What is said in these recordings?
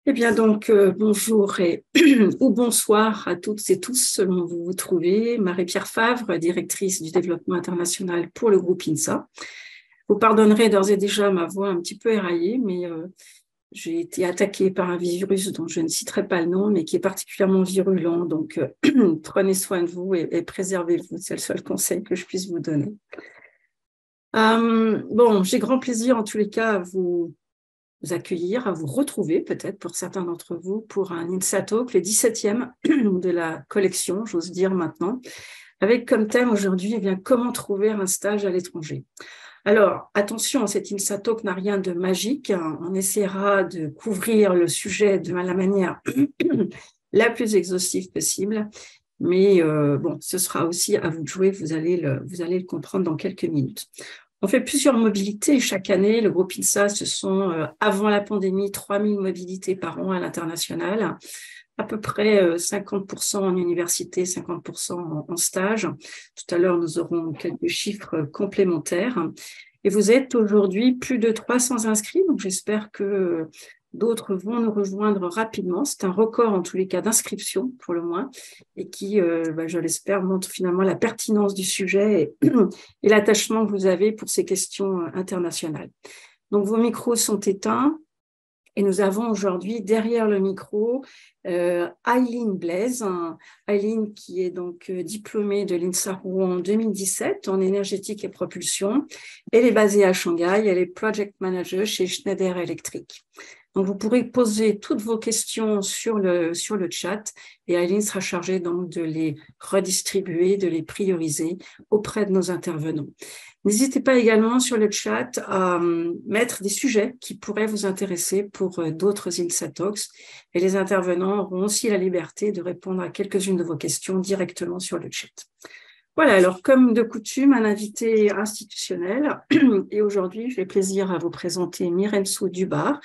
Eh bien donc, bonjour ou bonsoir à toutes et tous selon où vous vous trouvez. Marie-Pierre Favre, directrice du développement international pour le groupe INSA. Vous pardonnerez d'ores et déjà ma voix un petit peu éraillée, mais j'ai été attaquée par un virus dont je ne citerai pas le nom, mais qui est particulièrement virulent. Donc, prenez soin de vous et préservez-vous. C'est le seul conseil que je puisse vous donner. Bon, j'ai grand plaisir en tous les cas à vous accueillir, à vous retrouver peut-être pour certains d'entre vous pour un INSA Talk, le 17e de la collection, j'ose dire maintenant, avec comme thème aujourd'hui, eh bien, comment trouver un stage à l'étranger. Alors, attention, cet INSA Talk n'a rien de magique. On essaiera de couvrir le sujet de la manière la plus exhaustive possible. Mais bon, ce sera aussi à vous de jouer, vous allez le comprendre dans quelques minutes. On fait plusieurs mobilités chaque année. Le groupe INSA, ce sont, avant la pandémie, 3000 mobilités par an à l'international, à peu près 50% en université, 50% en stage. Tout à l'heure, nous aurons quelques chiffres complémentaires. Et vous êtes aujourd'hui plus de 300 inscrits, donc j'espère que d'autres vont nous rejoindre rapidement. C'est un record en tous les cas d'inscription pour le moins et qui, je l'espère, montre finalement la pertinence du sujet et l'attachement que vous avez pour ces questions internationales. Donc vos micros sont éteints et nous avons aujourd'hui derrière le micro Aileen Blaise, Aileen qui est donc diplômée de l'INSA Rouen en 2017 en énergétique et propulsion. Elle est basée à Shanghai, elle est project manager chez Schneider Electric. Donc, vous pourrez poser toutes vos questions sur le chat et Aileen sera chargée donc de les redistribuer, de les prioriser auprès de nos intervenants. N'hésitez pas également sur le chat à mettre des sujets qui pourraient vous intéresser pour d'autres INSA Talks et les intervenants auront aussi la liberté de répondre à quelques-unes de vos questions directement sur le chat. Voilà, alors comme de coutume, un invité institutionnel et aujourd'hui, j'ai le plaisir à vous présenter Myrensou Dubar.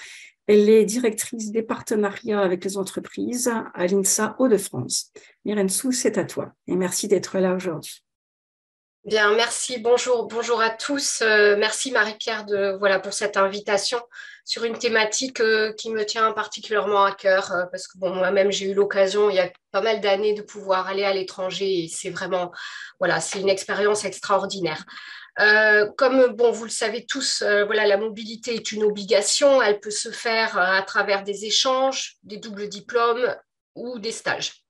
Elle est directrice des partenariats avec les entreprises à l'INSA Hauts-de-France. Myrensou, c'est à toi et merci d'être là aujourd'hui. Bien, merci. Bonjour à tous. Merci Marie-Pierre pour cette invitation sur une thématique qui me tient particulièrement à cœur parce que moi-même j'ai eu l'occasion il y a pas mal d'années de pouvoir aller à l'étranger et c'est vraiment c'est une expérience extraordinaire. Comme vous le savez tous, la mobilité est une obligation. Elle peut se faire à travers des échanges, des doubles diplômes ou des stages.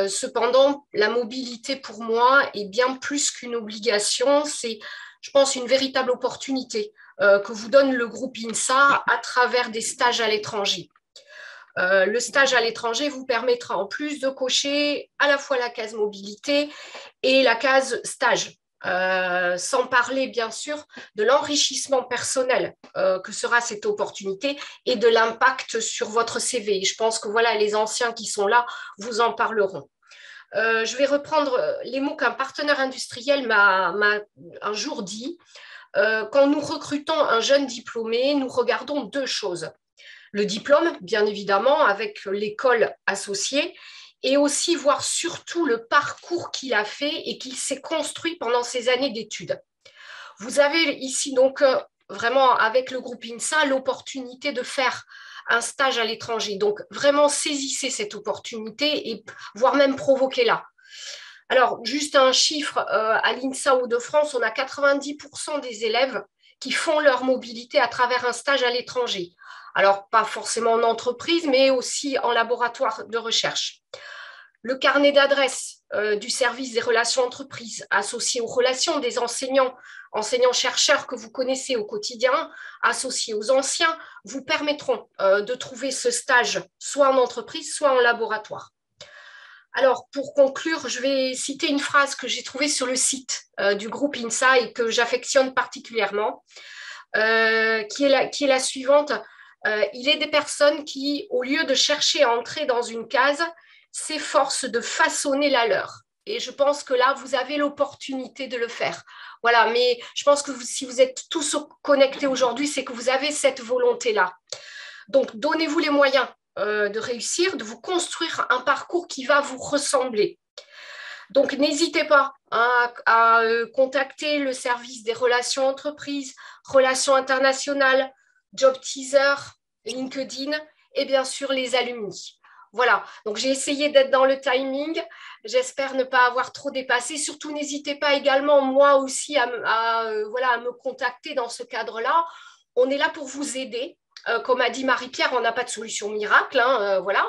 Cependant, la mobilité pour moi est bien plus qu'une obligation, c'est, je pense, une véritable opportunité que vous donne le groupe INSA à travers des stages à l'étranger. Le stage à l'étranger vous permettra en plus de cocher à la fois la case mobilité et la case stage. Sans parler bien sûr de l'enrichissement personnel que sera cette opportunité et de l'impact sur votre CV. Je pense que les anciens qui sont là vous en parleront. Je vais reprendre les mots qu'un partenaire industriel m'a un jour dit. Quand nous recrutons un jeune diplômé, nous regardons deux choses. Le diplôme, bien évidemment, avec l'école associée, et aussi voir surtout le parcours qu'il a fait et qu'il s'est construit pendant ces années d'études. Vous avez ici donc vraiment avec le groupe INSA l'opportunité de faire un stage à l'étranger. Donc vraiment saisissez cette opportunité et voire même provoquez-la. Alors juste un chiffre, à l'INSA Hauts-de-France, on a 90% des élèves qui font leur mobilité à travers un stage à l'étranger. Alors pas forcément en entreprise, mais aussi en laboratoire de recherche. Le carnet d'adresse du service des relations entreprises associé aux relations des enseignants-chercheurs que vous connaissez au quotidien, associés aux anciens, vous permettront de trouver ce stage soit en entreprise, soit en laboratoire. Alors, pour conclure, je vais citer une phrase que j'ai trouvée sur le site du groupe INSA et que j'affectionne particulièrement, qui est la suivante. Il est des personnes qui, au lieu de chercher à entrer dans une case, s'efforcent de façonner la leur. Et je pense que là, vous avez l'opportunité de le faire. Voilà, mais je pense que si vous êtes tous connectés aujourd'hui, c'est que vous avez cette volonté-là. Donc, donnez-vous les moyens de réussir, de vous construire un parcours qui va vous ressembler. Donc, n'hésitez pas à contacter le service des relations entreprises, relations internationales, Job Teaser, LinkedIn, et bien sûr les alumni. Voilà, donc j'ai essayé d'être dans le timing. J'espère ne pas avoir trop dépassé. Surtout, n'hésitez pas également, moi aussi, voilà, à me contacter dans ce cadre-là. On est là pour vous aider. Comme a dit Marie-Pierre, on n'a pas de solution miracle, hein, voilà.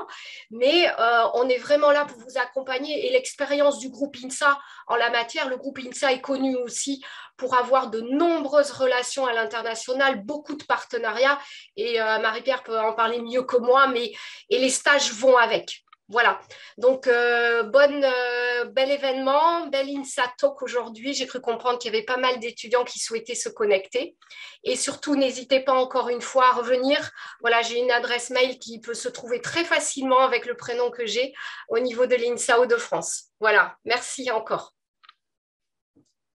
Mais on est vraiment là pour vous accompagner. Et l'expérience du groupe INSA en la matière, le groupe INSA est connu aussi pour avoir de nombreuses relations à l'international, beaucoup de partenariats. Et Marie-Pierre peut en parler mieux que moi, mais et les stages vont avec. Voilà. Donc, bel événement, bel INSA Talk aujourd'hui. J'ai cru comprendre qu'il y avait pas mal d'étudiants qui souhaitaient se connecter. Et surtout, n'hésitez pas encore une fois à revenir. Voilà, j'ai une adresse mail qui peut se trouver très facilement avec le prénom que j'ai au niveau de l'INSA Hauts-de-France. Voilà, merci encore.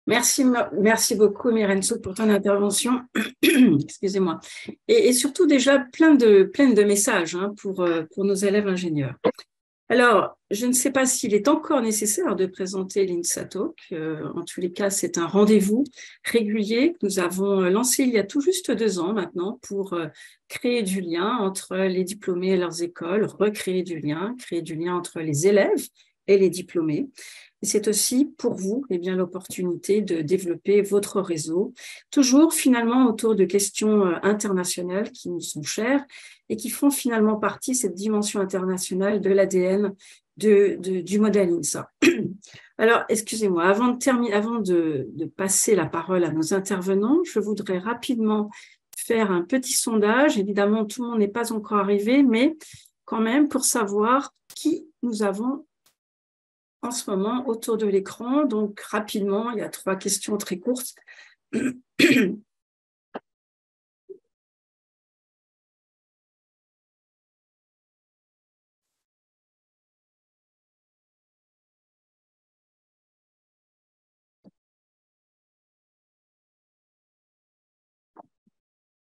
Merci beaucoup, Myrène Soud, pour ton intervention. Excusez-moi. Et surtout, déjà, plein de messages hein, pour nos élèves ingénieurs. Alors, je ne sais pas s'il est encore nécessaire de présenter l'INSA Talk. En tous les cas, c'est un rendez-vous régulier que nous avons lancé il y a tout juste 2 ans maintenant pour créer du lien entre les diplômés et leurs écoles, recréer du lien, créer du lien entre les élèves et les diplômés. Et c'est aussi pour vous eh bien, l'opportunité de développer votre réseau, toujours finalement autour de questions internationales qui nous sont chères et qui font finalement partie, cette dimension internationale, de l'ADN du modèle INSA. Alors, excusez-moi, avant de passer la parole à nos intervenants, je voudrais rapidement faire un petit sondage. Évidemment, tout le monde n'est pas encore arrivé, mais quand même pour savoir qui nous avons en ce moment autour de l'écran. Donc, rapidement, il y a 3 questions très courtes.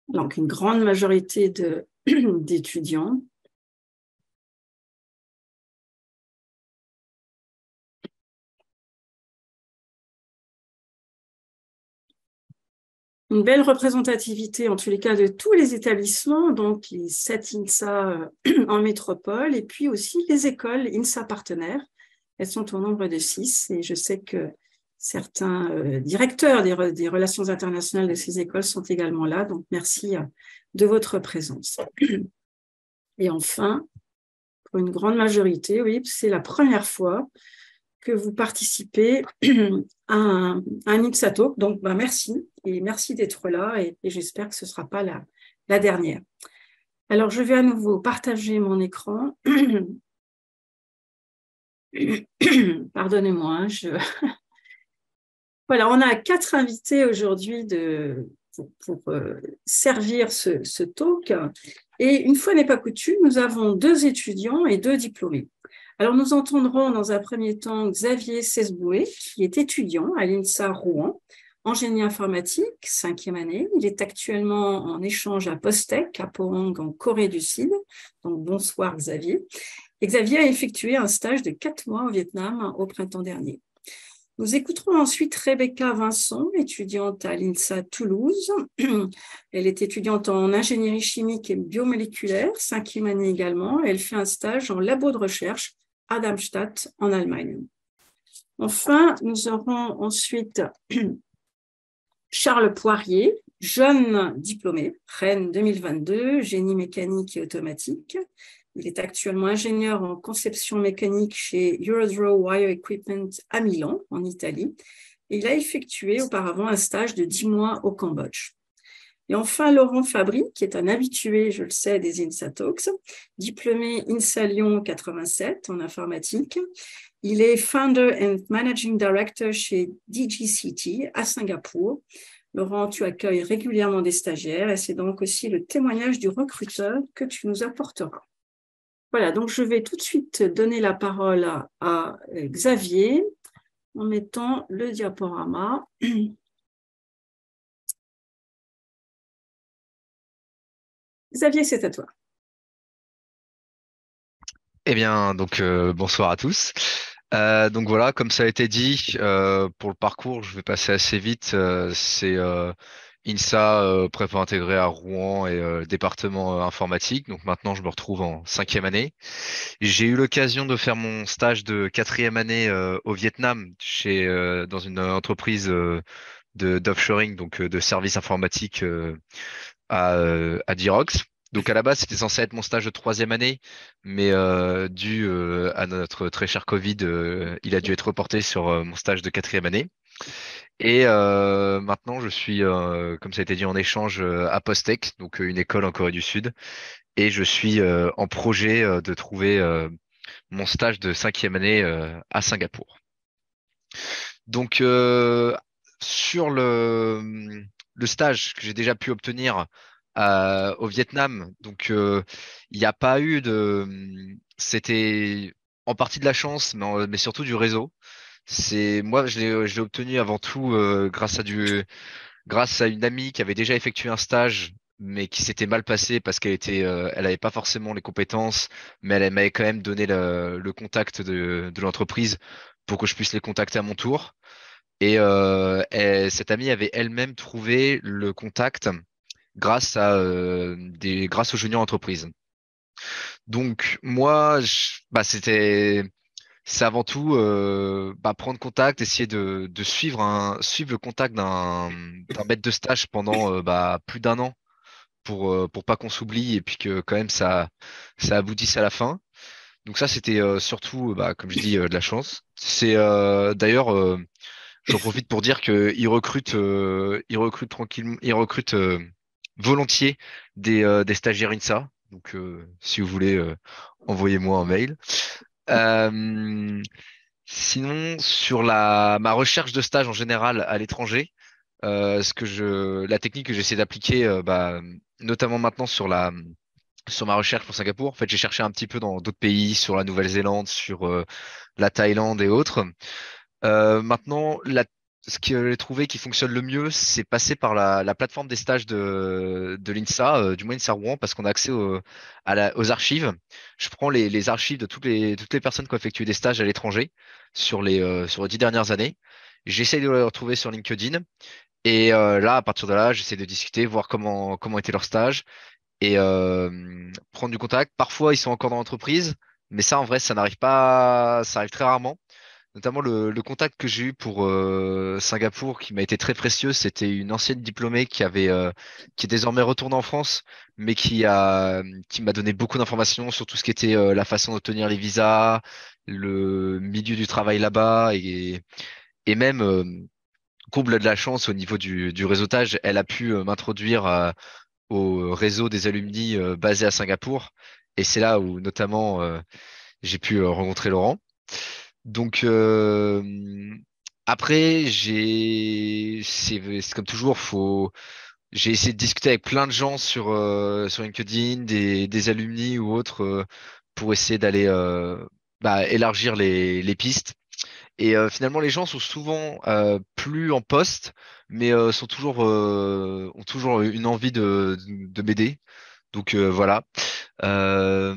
Donc, une grande majorité d'étudiants. Une belle représentativité, en tous les cas, de tous les établissements, donc les 7 INSA en métropole, et puis aussi les écoles INSA partenaires. Elles sont au nombre de 6, et je sais que certains directeurs des relations internationales de ces écoles sont également là, donc merci de votre présence. Et enfin, pour une grande majorité, oui, c'est la première fois que vous participez à un INSA Talk. Donc, merci, et merci d'être là, et j'espère que ce ne sera pas la dernière. Alors, je vais à nouveau partager mon écran. Pardonnez-moi, Voilà, on a 4 invités aujourd'hui pour servir ce talk. Et une fois n'est pas coutume, nous avons 2 étudiants et 2 diplômés. Alors, nous entendrons dans un premier temps Xavier Sesboué, qui est étudiant à l'INSA Rouen, en génie informatique, 5e année. Il est actuellement en échange à Postec, à Pohang, en Corée du Sud. Donc, bonsoir Xavier. Et Xavier a effectué un stage de 4 mois au Vietnam au printemps dernier. Nous écouterons ensuite Rebecca Vincent, étudiante à l'INSA Toulouse. Elle est étudiante en ingénierie chimique et biomoléculaire, 5e année également. Elle fait un stage en labo de recherche à Darmstadt, en Allemagne. Enfin, nous aurons ensuite Charles Poirier, jeune diplômé, Rennes 2022, génie mécanique et automatique. Il est actuellement ingénieur en conception mécanique chez Eurodrow Wire Equipment à Milan, en Italie. Et il a effectué auparavant un stage de 10 mois au Cambodge. Et enfin, Laurent Fabry, qui est un habitué, je le sais, des INSA Talks, diplômé INSA Lyon 87 en informatique. Il est Founder and Managing Director chez DGCT à Singapour. Laurent, tu accueilles régulièrement des stagiaires et c'est donc aussi le témoignage du recruteur que tu nous apporteras. Voilà, donc je vais tout de suite donner la parole à Xavier en mettant le diaporama. Xavier, c'est à toi. Eh bien, donc bonsoir à tous. Donc voilà, comme ça a été dit, pour le parcours, je vais passer assez vite. C'est INSA, prépa intégrée à Rouen et département informatique. Donc maintenant, je me retrouve en cinquième année. J'ai eu l'occasion de faire mon stage de quatrième année au Vietnam, dans une entreprise d'offshoring, donc de services informatiques à Dirox. Donc à la base, c'était censé être mon stage de troisième année, mais dû à notre très cher Covid, il a dû être reporté sur mon stage de quatrième année. Et maintenant, je suis, comme ça a été dit, en échange à Postec, donc une école en Corée du Sud, et je suis en projet de trouver mon stage de cinquième année à Singapour. Donc sur le stage que j'ai déjà pu obtenir au Vietnam, donc il n'y a pas eu c'était en partie de la chance, mais surtout du réseau. Moi, je l'ai obtenu avant tout grâce à une amie qui avait déjà effectué un stage, mais qui s'était mal passé parce elle avait pas forcément les compétences, mais elle m'avait quand même donné le contact de l'entreprise pour que je puisse les contacter à mon tour. Et cette amie avait elle-même trouvé le contact grâce aux juniors entreprises. Donc moi, c'est avant tout prendre contact, essayer de suivre le contact d'un maître de stage pendant plus d'un an pour pas qu'on s'oublie et puis que quand même ça aboutisse à la fin. Donc ça c'était surtout comme je dis de la chance. C'est d'ailleurs j'en profite pour dire qu'ils recrutent tranquillement, ils recrutent volontiers des stagiaires INSA. Donc si vous voulez envoyez-moi un mail. Euh, Sinon, sur ma recherche de stage en général à l'étranger, la technique que j'essaie d'appliquer, notamment maintenant sur ma recherche pour Singapour, en fait, j'ai cherché un petit peu dans d'autres pays, sur la Nouvelle-Zélande, sur la Thaïlande et autres. Maintenant, ce que j'ai trouvé qui fonctionne le mieux, c'est passer par la plateforme des stages de l'INSA, du moins INSA Rouen, parce qu'on a accès aux archives. Je prends les archives de toutes les personnes qui ont effectué des stages à l'étranger sur les 10 dernières années. J'essaie de les retrouver sur LinkedIn. Et là, à partir de là, j'essaie de discuter, voir comment était leur stage et prendre du contact. Parfois, ils sont encore dans l'entreprise, mais ça, en vrai, ça arrive très rarement. Notamment le contact que j'ai eu pour Singapour, qui m'a été très précieux, c'était une ancienne diplômée qui est désormais retournée en France, mais qui m'a donné beaucoup d'informations sur tout ce qui était la façon d'obtenir les visas, le milieu du travail là-bas, et même comble de la chance au niveau du réseautage, elle a pu m'introduire au réseau des alumni basé à Singapour, et c'est là où notamment j'ai pu rencontrer Laurent. Donc après, c'est comme toujours, j'ai essayé de discuter avec plein de gens sur LinkedIn, des alumni ou autres, pour essayer d'aller élargir les pistes. Et finalement, les gens sont souvent plus en poste, mais ont toujours une envie de m'aider. Donc voilà. Euh,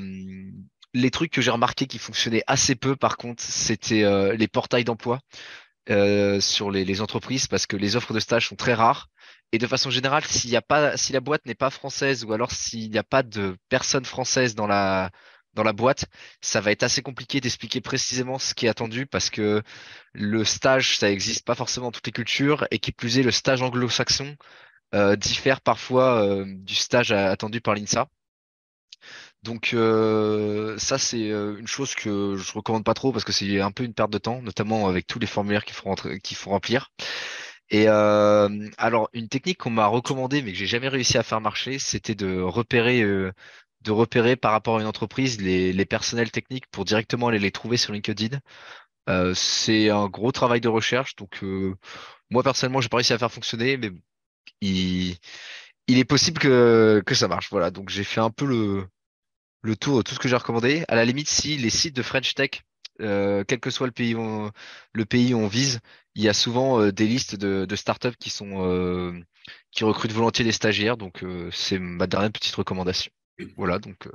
les trucs que j'ai remarqué qui fonctionnaient assez peu, par contre, c'était les portails d'emploi sur les entreprises, parce que les offres de stage sont très rares. Et de façon générale, si la boîte n'est pas française, ou alors s'il n'y a pas de personnes françaises dans la boîte, ça va être assez compliqué d'expliquer précisément ce qui est attendu, parce que le stage, ça existe pas forcément dans toutes les cultures, et qui plus est, le stage anglo-saxon diffère parfois du stage attendu par l'INSA. Donc ça c'est une chose que je recommande pas trop parce que c'est un peu une perte de temps, notamment avec tous les formulaires qu'il faut remplir. Et alors une technique qu'on m'a recommandée mais que j'ai jamais réussi à faire marcher, c'était de repérer par rapport à une entreprise les personnels techniques pour directement aller les trouver sur LinkedIn. C'est un gros travail de recherche, donc moi personnellement j'ai pas réussi à faire fonctionner, mais il, il est possible que ça marche. Voilà, donc j'ai fait un peu le tour de tout ce que j'ai recommandé. À la limite, si les sites de French Tech, quel que soit le pays où on vise, il y a souvent des listes de startups qui recrutent volontiers des stagiaires. Donc, c'est ma dernière petite recommandation. Voilà, donc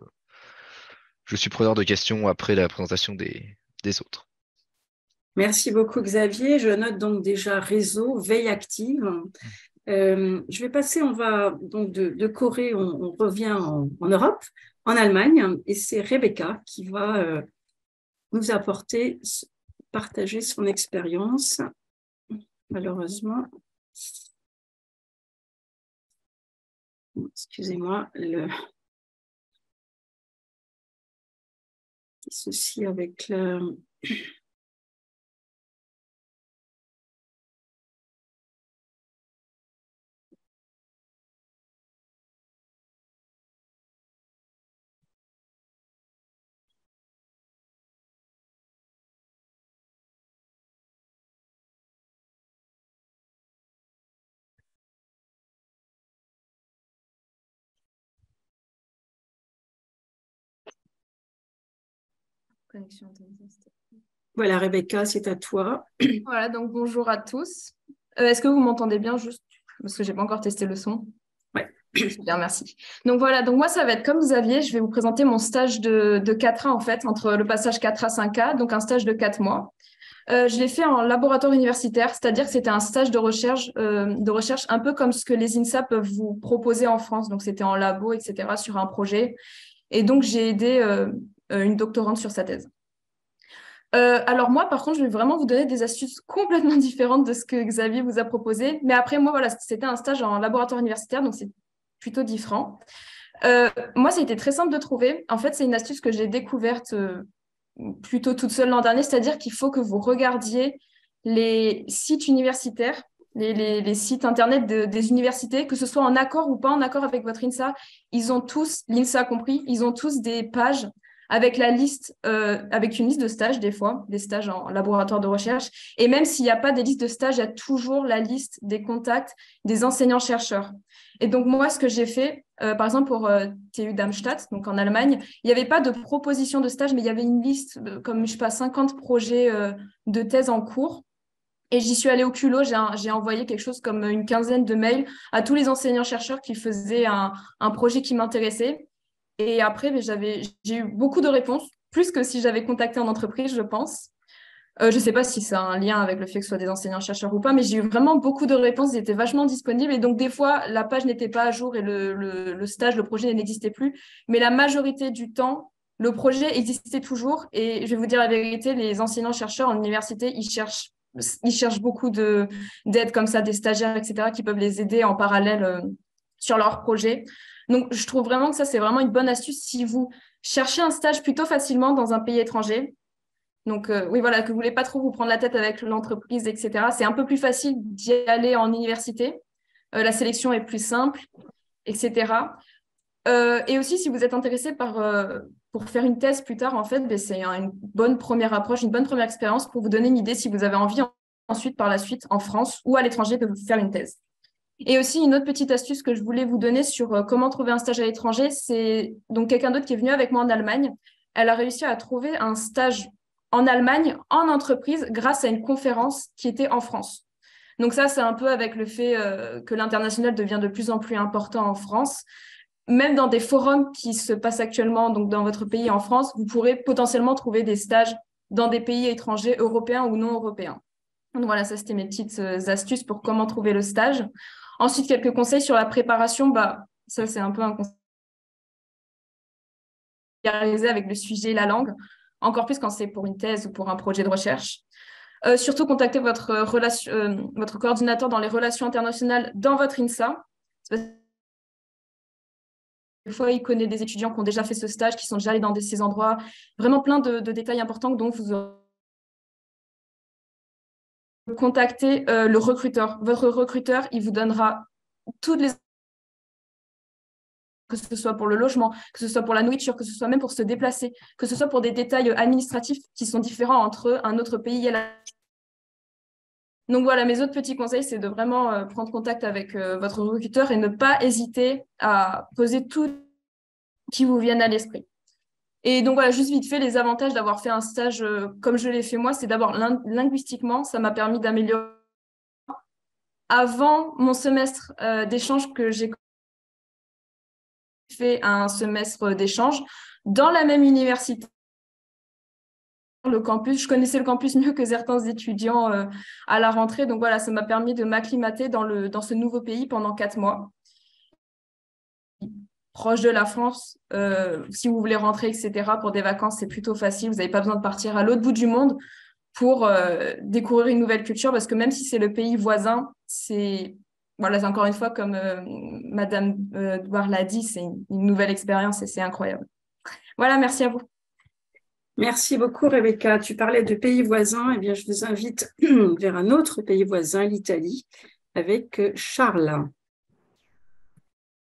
je suis preneur de questions après la présentation des autres. Merci beaucoup, Xavier. Je note donc déjà réseau, veille active. Je vais passer, on va donc de Corée, on revient en Europe, en Allemagne, et c'est Rebecca qui va nous apporter, partager son expérience. Malheureusement, excusez-moi, le souci avec le... Voilà, Rebecca, c'est à toi. Voilà, donc bonjour à tous. Est-ce que vous m'entendez bien juste parce que j'ai pas encore testé le son? Ouais. Super, merci. Donc voilà, donc moi ça va être comme Xavier, je vais vous présenter mon stage de 4A en fait, entre le passage 4A 5A, donc un stage de 4 mois. Je l'ai fait en laboratoire universitaire, c'est-à-dire que c'était un stage de recherche un peu comme ce que les INSA peuvent vous proposer en France. Donc c'était en labo, etc., sur un projet. Et donc j'ai aidé une doctorante sur sa thèse. Alors moi, par contre, je vais vraiment vous donner des astuces complètement différentes de ce que Xavier vous a proposé. Mais après, moi, voilà, c'était un stage en laboratoire universitaire, donc c'est plutôt différent. Moi, ça a été très simple de trouver. En fait, c'est une astuce que j'ai découverte plutôt toute seule l'an dernier, c'est-à-dire qu'il faut que vous regardiez les sites universitaires, les sites internet des universités, que ce soit en accord ou pas en accord avec votre INSA. Ils ont tous, l'INSA compris, ils ont tous des pages avec la liste, avec une liste de stages des fois, des stages en laboratoire de recherche. Et même s'il n'y a pas des listes de stages, il y a toujours la liste des contacts des enseignants-chercheurs. Et donc moi, ce que j'ai fait, par exemple pour TU Darmstadt, donc en Allemagne, il n'y avait pas de proposition de stage, mais il y avait une liste, comme je sais pas, 50 projets de thèse en cours. Et j'y suis allée au culot, j'ai envoyé quelque chose comme une quinzaine de mails à tous les enseignants-chercheurs qui faisaient un projet qui m'intéressait. Et après, j'ai eu beaucoup de réponses, plus que si j'avais contacté en entreprise, je pense. Je ne sais pas si ça a un lien avec le fait que ce soit des enseignants-chercheurs ou pas, mais j'ai eu vraiment beaucoup de réponses, ils étaient vachement disponibles. Et donc, des fois, la page n'était pas à jour et le stage, le projet n'existait plus. Mais la majorité du temps, le projet existait toujours. Et je vais vous dire la vérité, les enseignants-chercheurs en université, ils cherchent beaucoup d'aide comme ça, des stagiaires, etc., qui peuvent les aider en parallèle sur leur projet. Donc, je trouve vraiment que ça, c'est vraiment une bonne astuce si vous cherchez un stage plutôt facilement dans un pays étranger. Donc, oui, voilà, que vous ne voulez pas trop vous prendre la tête avec l'entreprise, etc. C'est un peu plus facile d'y aller en université. La sélection est plus simple, etc. Et aussi, si vous êtes intéressé pour faire une thèse plus tard, en fait, ben, c'est une bonne première approche, une bonne première expérience pour vous donner une idée si vous avez envie ensuite, par la suite, en France ou à l'étranger, de faire une thèse. Et aussi, une autre petite astuce que je voulais vous donner sur comment trouver un stage à l'étranger, c'est donc quelqu'un d'autre qui est venu avec moi en Allemagne. Elle a réussi à trouver un stage en Allemagne, en entreprise, grâce à une conférence qui était en France. Donc ça, c'est un peu avec le fait que l'international devient de plus en plus important en France. Même dans des forums qui se passent actuellement donc dans votre pays en France, vous pourrez potentiellement trouver des stages dans des pays étrangers, européens ou non européens. Donc voilà, ça c'était mes petites astuces pour comment trouver le stage. Ensuite, quelques conseils sur la préparation. Bah, ça, c'est un peu un conseil avec le sujet, la langue, encore plus quand c'est pour une thèse ou pour un projet de recherche. Surtout, contactez votre coordinateur dans les relations internationales dans votre INSA. Des fois, il connaît des étudiants qui ont déjà fait ce stage, qui sont déjà allés dans ces endroits. Vraiment plein de détails importants dont vous aurez contacter le recruteur. Votre recruteur, il vous donnera toutes les que ce soit pour le logement, que ce soit pour la nourriture, que ce soit même pour se déplacer, que ce soit pour des détails administratifs qui sont différents entre un autre pays et la... Donc voilà, mes autres petits conseils, c'est de vraiment prendre contact avec votre recruteur et ne pas hésiter à poser tout qui vous vienne à l'esprit. Et donc voilà, juste vite fait, les avantages d'avoir fait un stage comme je l'ai fait moi, c'est d'abord linguistiquement, ça m'a permis d'améliorer. Avant mon semestre d'échange que j'ai fait un semestre d'échange dans la même université le campus. Je connaissais le campus mieux que certains étudiants à la rentrée. Donc voilà, ça m'a permis de m'acclimater dans ce nouveau pays pendant 4 mois. Proche de la France, si vous voulez rentrer, etc., pour des vacances, c'est plutôt facile. Vous n'avez pas besoin de partir à l'autre bout du monde pour découvrir une nouvelle culture, parce que même si c'est le pays voisin, voilà, encore une fois, comme Madame Douard l'a dit, c'est une nouvelle expérience et c'est incroyable. Voilà, merci à vous. Merci beaucoup, Rebecca. Tu parlais de pays voisins. Eh bien, je vous invite vers un autre pays voisin, l'Italie, avec Charles.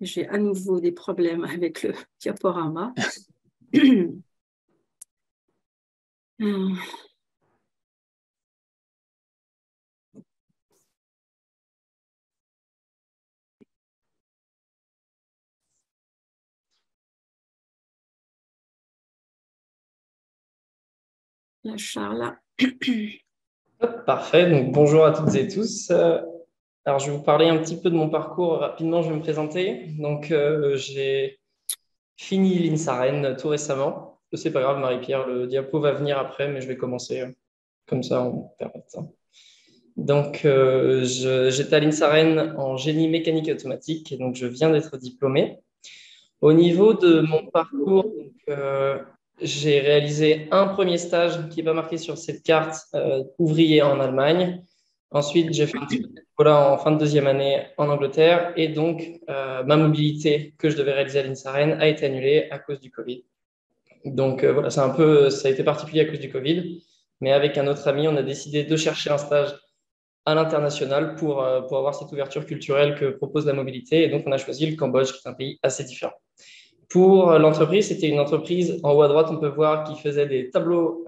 J'ai à nouveau des problèmes avec le diaporama. Là, Charles. Hop, parfait, donc bonjour à toutes et tous. Alors, je vais vous parler un petit peu de mon parcours. Rapidement, je vais me présenter. Donc, j'ai fini l'INSAREN tout récemment. C'est pas grave, Marie-Pierre, le diapo va venir après, mais je vais commencer comme ça, on perd pas de temps. Donc, j'étais à l'INSAREN en génie mécanique automatique, et donc je viens d'être diplômé. Au niveau de mon parcours, donc, j'ai réalisé un premier stage qui n'est pas marqué sur cette carte, ouvrier en Allemagne. Ensuite, j'ai fait un petit peu de bénévolat en fin de deuxième année en Angleterre. Et donc, ma mobilité que je devais réaliser à l'INSAREN a été annulée à cause du Covid. Donc, voilà, ça a été particulier à cause du Covid. Mais avec un autre ami, on a décidé de chercher un stage à l'international pour avoir cette ouverture culturelle que propose la mobilité. Et donc, on a choisi le Cambodge, qui est un pays assez différent. Pour l'entreprise, c'était une entreprise, en haut à droite, on peut voir, qui faisait des tableaux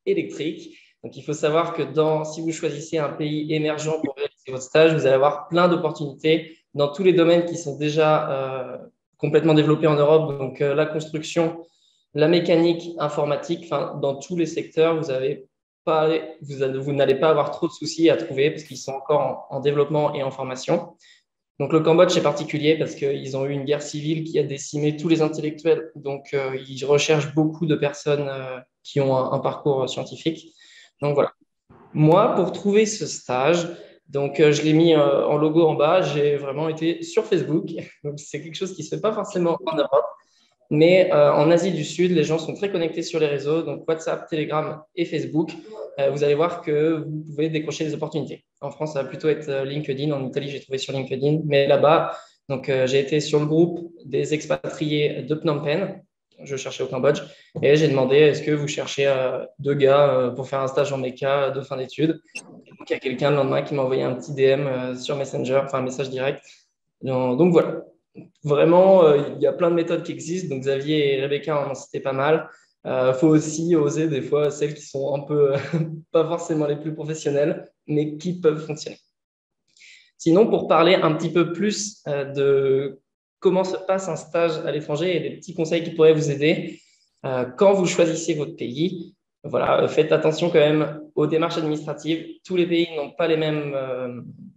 électriques. Donc, il faut savoir que si vous choisissez un pays émergent pour réaliser votre stage, vous allez avoir plein d'opportunités dans tous les domaines qui sont déjà complètement développés en Europe. Donc, la construction, la mécanique, informatique, enfin, dans tous les secteurs, vous n'allez pas avoir trop de soucis à trouver parce qu'ils sont encore en développement et en formation. Donc, le Cambodge est particulier parce qu'ils ont eu une guerre civile qui a décimé tous les intellectuels. Donc, ils recherchent beaucoup de personnes qui ont un parcours scientifique. Donc, voilà. Moi, pour trouver ce stage, donc, je l'ai mis en logo en bas. J'ai vraiment été sur Facebook. Donc, c'est quelque chose qui ne se fait pas forcément en Europe. Mais en Asie du Sud, les gens sont très connectés sur les réseaux, donc WhatsApp, Telegram et Facebook. Vous allez voir que vous pouvez décrocher des opportunités. En France, ça va plutôt être LinkedIn. En Italie, j'ai trouvé sur LinkedIn. Mais là-bas, donc, j'ai été sur le groupe des expatriés de Phnom Penh. Je cherchais au Cambodge. Et j'ai demandé, est-ce que vous cherchez 2 gars pour faire un stage en méca de fin d'études? Donc, il y a quelqu'un le lendemain qui m'a envoyé un petit DM sur Messenger, enfin un message direct. Donc voilà. Vraiment, il y a plein de méthodes qui existent. Donc, Xavier et Rebecca en ont cité pas mal. Faut aussi oser des fois celles qui sont un peu pas forcément les plus professionnelles, mais qui peuvent fonctionner. Sinon, pour parler un petit peu plus de comment se passe un stage à l'étranger et des petits conseils qui pourraient vous aider, quand vous choisissez votre pays, voilà, faites attention quand même aux démarches administratives. Tous les pays n'ont pas les mêmes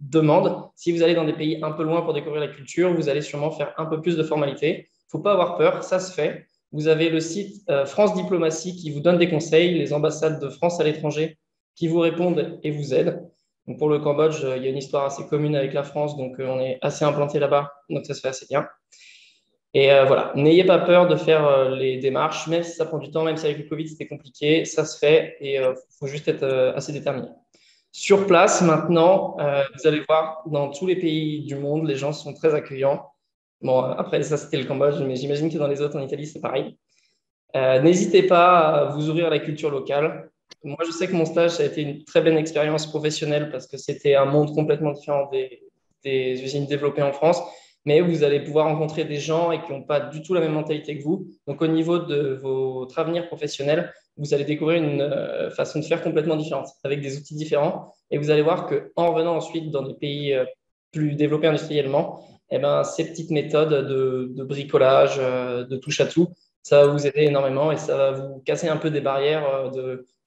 demandes. Si vous allez dans des pays un peu loin pour découvrir la culture, vous allez sûrement faire un peu plus de formalités. Il ne faut pas avoir peur, ça se fait. Vous avez le site France Diplomatie qui vous donne des conseils, les ambassades de France à l'étranger qui vous répondent et vous aident. Donc pour le Cambodge, il y a une histoire assez commune avec la France, donc on est assez implanté là-bas, donc ça se fait assez bien. Et voilà, n'ayez pas peur de faire les démarches, même si ça prend du temps, même si avec le Covid c'était compliqué, ça se fait et il faut juste être assez déterminé. Sur place, maintenant, vous allez voir, dans tous les pays du monde, les gens sont très accueillants. Bon, après, ça c'était le Cambodge, mais j'imagine que dans les autres, en Italie, c'est pareil. N'hésitez pas à vous ouvrir à la culture locale. Moi, je sais que mon stage, ça a été une très bonne expérience professionnelle parce que c'était un monde complètement différent des usines développées en France. Mais vous allez pouvoir rencontrer des gens et qui n'ont pas du tout la même mentalité que vous. Donc, au niveau de votre avenir professionnel, vous allez découvrir une façon de faire complètement différente, avec des outils différents. Et vous allez voir qu'en revenant ensuite dans des pays plus développés industriellement, eh ben, ces petites méthodes de bricolage, de touche à tout, ça va vous aider énormément et ça va vous casser un peu des barrières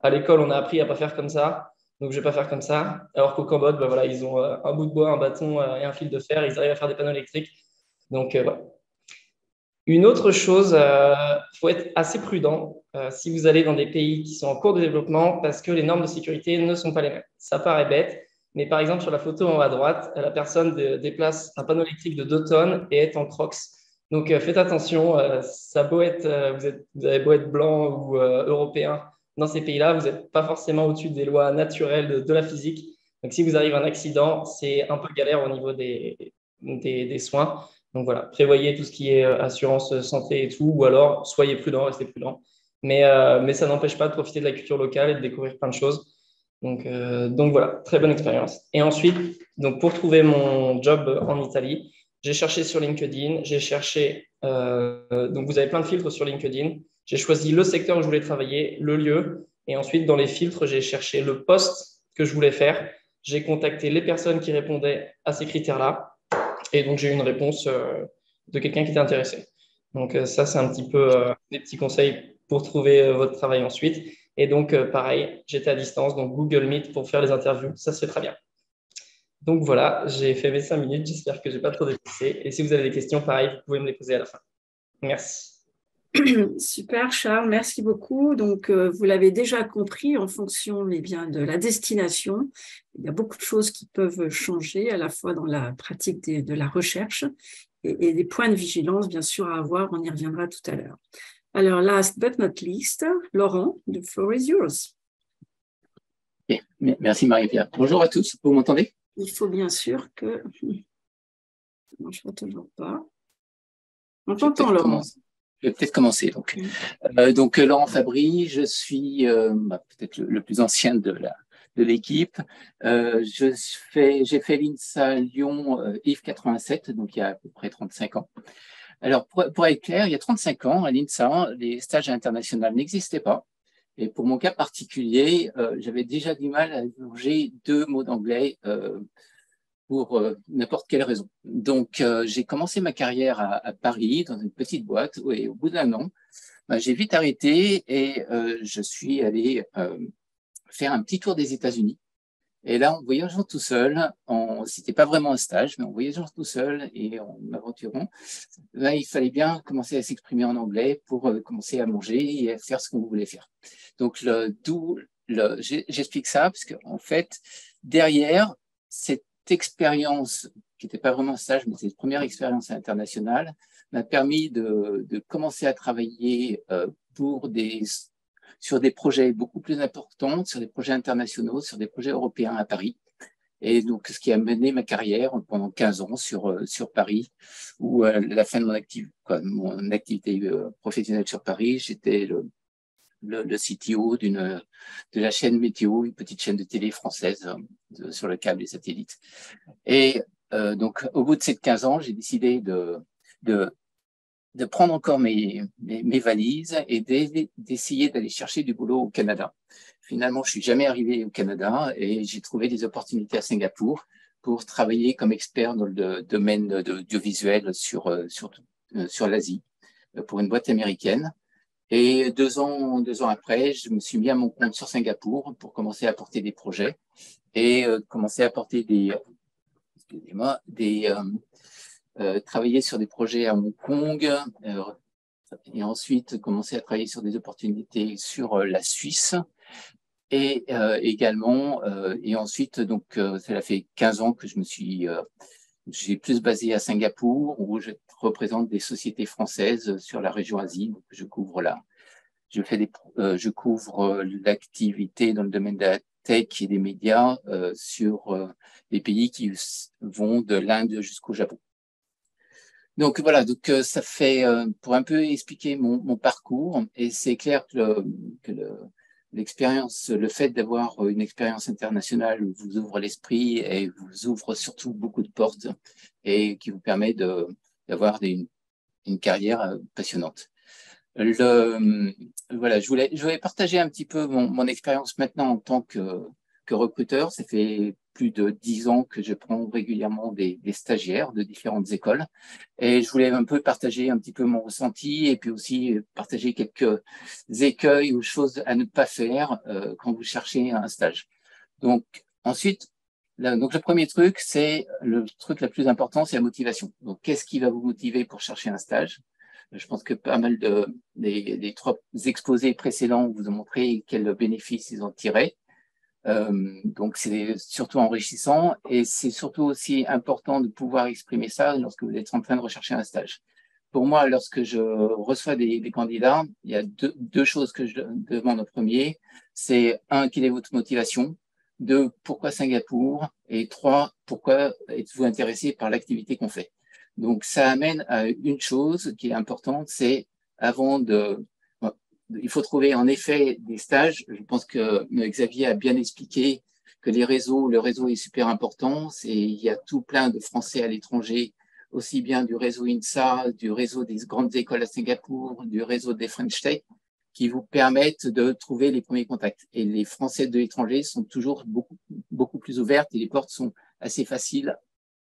à l'école, on a appris à ne pas faire comme ça. Donc, je ne vais pas faire comme ça. Alors qu'au Cambodge, ben voilà, ils ont un bout de bois, un bâton et un fil de fer. Ils arrivent à faire des panneaux électriques. Donc, voilà. Une autre chose, il faut être assez prudent si vous allez dans des pays qui sont en cours de développement parce que les normes de sécurité ne sont pas les mêmes. Ça paraît bête, mais par exemple, sur la photo en haut à droite, la personne déplace un panneau électrique de 2 tonnes et est en Crocs. Donc, faites attention, ça a beau être, vous avez beau être blanc ou européen, dans ces pays-là, vous n'êtes pas forcément au-dessus des lois naturelles de la physique. Donc, si vous arrive un accident, c'est un peu galère au niveau des soins. Donc voilà, prévoyez tout ce qui est assurance santé et tout, ou alors soyez prudent, restez prudent. Mais ça n'empêche pas de profiter de la culture locale et de découvrir plein de choses. Donc voilà, très bonne expérience. Et ensuite, donc pour trouver mon job en Italie, j'ai cherché sur LinkedIn, j'ai cherché, donc vous avez plein de filtres sur LinkedIn. J'ai choisi le secteur où je voulais travailler, le lieu, et ensuite dans les filtres, j'ai cherché le poste que je voulais faire. J'ai contacté les personnes qui répondaient à ces critères-là. Et donc, j'ai eu une réponse de quelqu'un qui était intéressé. Donc, ça, c'est un petit peu des petits conseils pour trouver votre travail ensuite. Et donc, pareil, j'étais à distance, donc Google Meet pour faire les interviews, ça se fait très bien. Donc voilà, j'ai fait mes 5 minutes, j'espère que je n'ai pas trop dépassé. Et si vous avez des questions, pareil, vous pouvez me les poser à la fin. Merci. Super, Charles, merci beaucoup. Donc, vous l'avez déjà compris, en fonction bien, de la destination, il y a beaucoup de choses qui peuvent changer, à la fois dans la pratique de la recherche et des points de vigilance, bien sûr, à avoir. On y reviendra tout à l'heure. Alors, last but not least, Laurent, the floor is yours. Okay. Merci Marie-Pierre. Bonjour à tous, vous m'entendez? Il faut bien sûr que... Non, je ne vois toujours pas. On t'entend, Laurent. Je vais peut-être commencer. Donc, Laurent Fabry, je suis peut-être le plus ancien de l'équipe. J'ai fait l'INSA Lyon IF 87, donc il y a à peu près 35 ans. Alors, pour être clair, il y a 35 ans, à l'INSA, les stages internationaux n'existaient pas. Et pour mon cas particulier, j'avais déjà du mal à changer 2 mots d'anglais pour n'importe quelle raison. Donc, j'ai commencé ma carrière à Paris, dans une petite boîte, et au bout d'1 an, j'ai vite arrêté et je suis allé faire un petit tour des États-Unis. Et là, en voyageant tout seul, c'était pas vraiment un stage, mais en voyageant tout seul et en m'aventurant, là, il fallait bien commencer à s'exprimer en anglais pour commencer à manger et à faire ce qu'on voulait faire. Donc, j'explique ça parce qu'en fait, derrière cette expérience, qui n'était pas vraiment un stage, mais cette première expérience internationale, m'a permis de commencer à travailler sur des projets beaucoup plus importants, sur des projets internationaux, sur des projets européens à Paris. Et donc, ce qui a mené ma carrière pendant 15 ans sur Paris, où à la fin de mon activité professionnelle sur Paris, j'étais le CTO de la chaîne Météo, une petite chaîne de télé française sur le câble et satellite. Et donc, au bout de ces 15 ans, j'ai décidé de prendre encore mes valises et d'essayer d'aller chercher du boulot au Canada. Finalement, je suis jamais arrivé au Canada et j'ai trouvé des opportunités à Singapour pour travailler comme expert dans le domaine de audiovisuel sur l'Asie pour une boîte américaine. Et 2 ans après, je me suis mis à mon compte sur Singapour pour commencer à porter des projets et commencer à porter travailler sur des projets à Hong Kong et ensuite commencer à travailler sur des opportunités sur la Suisse et également et ensuite donc ça fait 15 ans que j'ai plus basé à Singapour où je représente des sociétés françaises sur la région Asie. Donc je couvre l'activité dans le domaine de la tech et des médias sur des pays qui vont de l'Inde jusqu'au Japon. Donc voilà, ça fait pour un peu expliquer mon parcours, et c'est clair que l'expérience, le fait d'avoir une expérience internationale vous ouvre l'esprit et vous ouvre surtout beaucoup de portes et qui vous permet d'avoir une carrière passionnante. Voilà, je voulais partager un petit peu mon expérience maintenant en tant que recruteur. Ça fait plus de 10 ans que je prends régulièrement des stagiaires de différentes écoles. Et je voulais un peu partager un petit peu mon ressenti et puis aussi partager quelques écueils ou choses à ne pas faire quand vous cherchez un stage. Donc, ensuite, le premier truc, c'est le truc le plus important, c'est la motivation. Donc, qu'est-ce qui va vous motiver pour chercher un stage? Je pense que pas mal des 3 exposés précédents vous ont montré quels bénéfices ils ont tirés. Donc, c'est surtout enrichissant et c'est surtout aussi important de pouvoir exprimer ça lorsque vous êtes en train de rechercher un stage. Pour moi, lorsque je reçois des candidats, il y a deux choses que je demande en premier. C'est 1, quelle est votre motivation? 2, pourquoi Singapour? Et 3, pourquoi êtes-vous intéressé par l'activité qu'on fait? Donc, ça amène à une chose qui est importante, c'est il faut trouver en effet des stages. Je pense que Xavier a bien expliqué que le réseau est super important. Il y a tout plein de Français à l'étranger, aussi bien du réseau INSA, du réseau des grandes écoles à Singapour, du réseau des French Tech, qui vous permettent de trouver les premiers contacts. Et les Français de l'étranger sont toujours beaucoup plus ouvertes et les portes sont assez faciles,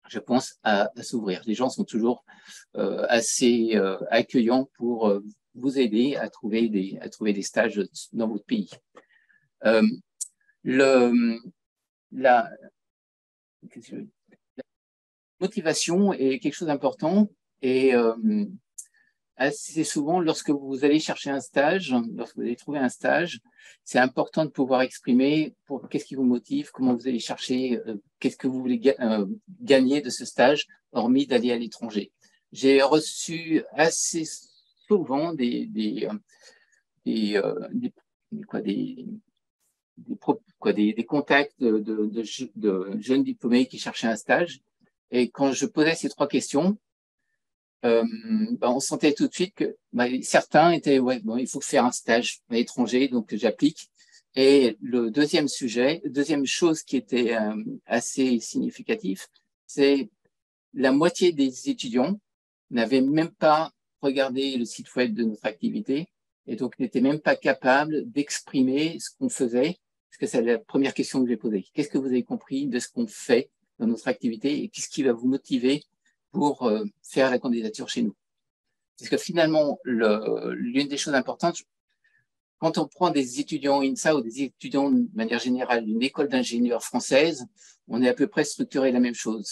je pense, à s'ouvrir. Les gens sont toujours assez accueillants pour vous aider à trouver des stages dans votre pays. La motivation est quelque chose d'important et assez souvent, lorsque vous allez chercher un stage, lorsque vous allez trouver un stage, c'est important de pouvoir exprimer qu'est-ce qui vous motive, comment vous allez chercher, qu'est-ce que vous voulez gagner de ce stage, hormis d'aller à l'étranger. J'ai reçu assez souvent des contacts de jeunes diplômés qui cherchaient un stage. Et quand je posais ces 3 questions, on sentait tout de suite que certains étaient il faut faire un stage à l'étranger, donc j'applique. Et le deuxième chose qui était assez significatif, c'est la moitié des étudiants n'avaient même pas regardé le site web de notre activité et donc n'étaient même pas capables d'exprimer ce qu'on faisait, parce que c'est la première question que j'ai posée. Qu'est-ce que vous avez compris de ce qu'on fait dans notre activité et qu'est-ce qui va vous motiver pour faire la candidature chez nous? Parce que finalement, l'une des choses importantes, quand on prend des étudiants INSA ou des étudiants de manière générale d'une école d'ingénieurs française, on est à peu près structuré la même façon.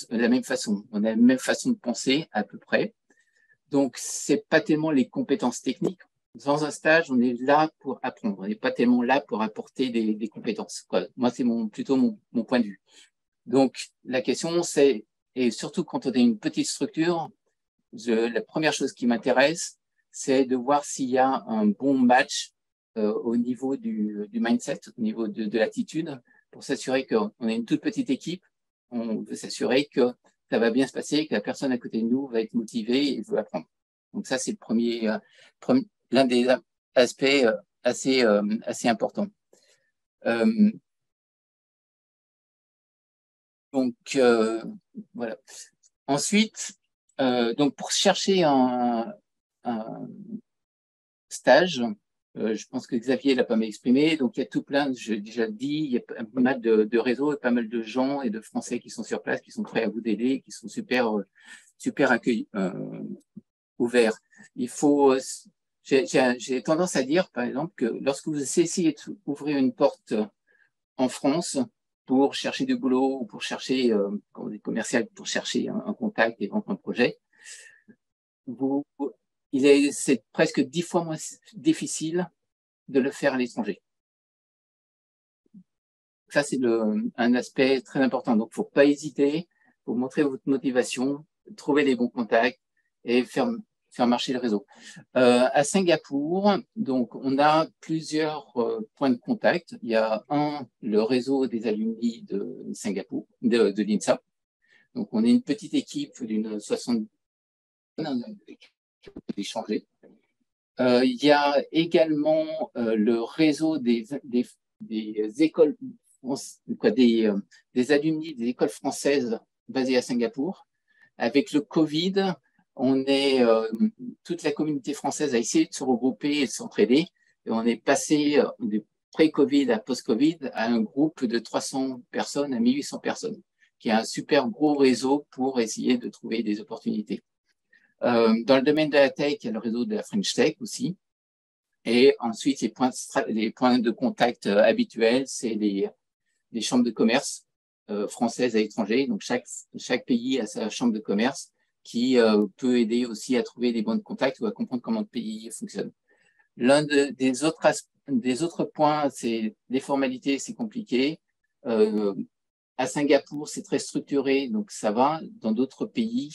On a la même façon de penser à peu près. Donc, c'est pas tellement les compétences techniques. Dans un stage, on est là pour apprendre. On n'est pas tellement là pour apporter des compétences. Moi, c'est plutôt mon point de vue. Donc, la question, c'est, et surtout quand on est une petite structure, la première chose qui m'intéresse, c'est de voir s'il y a un bon match au niveau du mindset, au niveau de l'attitude, pour s'assurer qu'on est une toute petite équipe. On veut s'assurer que ça va bien se passer, que la personne à côté de nous va être motivée et veut apprendre. Donc ça, c'est l'un des aspects assez importants. Voilà. Ensuite, donc pour chercher un stage, je pense que Xavier l'a pas mal exprimé. Donc il y a tout plein, j'ai déjà dit, il y a pas mal de réseaux et pas mal de gens et de Français qui sont sur place, qui sont prêts à vous aider, qui sont super accueillis, ouverts. J'ai tendance à dire, par exemple, que lorsque vous essayez d'ouvrir une porte en France pour chercher du boulot ou pour chercher, quand vous êtes commercial, pour chercher un contact et vendre un projet, c'est presque 10 fois moins difficile de le faire à l'étranger. Ça, c'est un aspect très important. Donc, faut pas hésiter, faut montrer votre motivation, trouver les bons contacts et faire marcher le réseau. À Singapour, donc, on a plusieurs points de contact. Il y a le réseau des alumni de Singapour, de l'INSA. Donc, on est une petite équipe d'une 60 d'échanger. Il y a également le réseau des écoles, des alumni des écoles françaises basées à Singapour. Avec le Covid, toute la communauté française a essayé de se regrouper et de s'entraider. Et on est passé de pré-Covid à post-Covid à un groupe de 300 personnes à 1800 personnes, qui est un super gros réseau pour essayer de trouver des opportunités. Dans le domaine de la tech, il y a le réseau de la French Tech aussi. Et ensuite, les points de contact habituels, c'est les chambres de commerce françaises à l'étranger. Donc, chaque pays a sa chambre de commerce qui peut aider aussi à trouver des bons contacts ou à comprendre comment le pays fonctionne. Des autres points, c'est les formalités, c'est compliqué. À Singapour, c'est très structuré, donc ça va. Dans d'autres pays,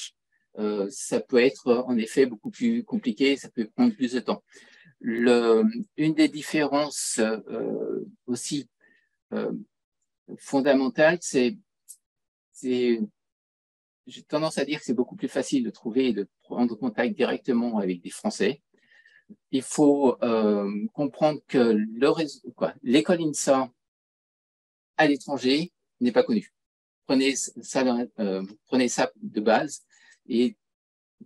ça peut être en effet beaucoup plus compliqué, ça peut prendre plus de temps. Une des différences aussi fondamentales, j'ai tendance à dire que c'est beaucoup plus facile de trouver et de prendre contact directement avec des Français. Il faut comprendre que l'école INSA à l'étranger n'est pas connue. Prenez ça de base et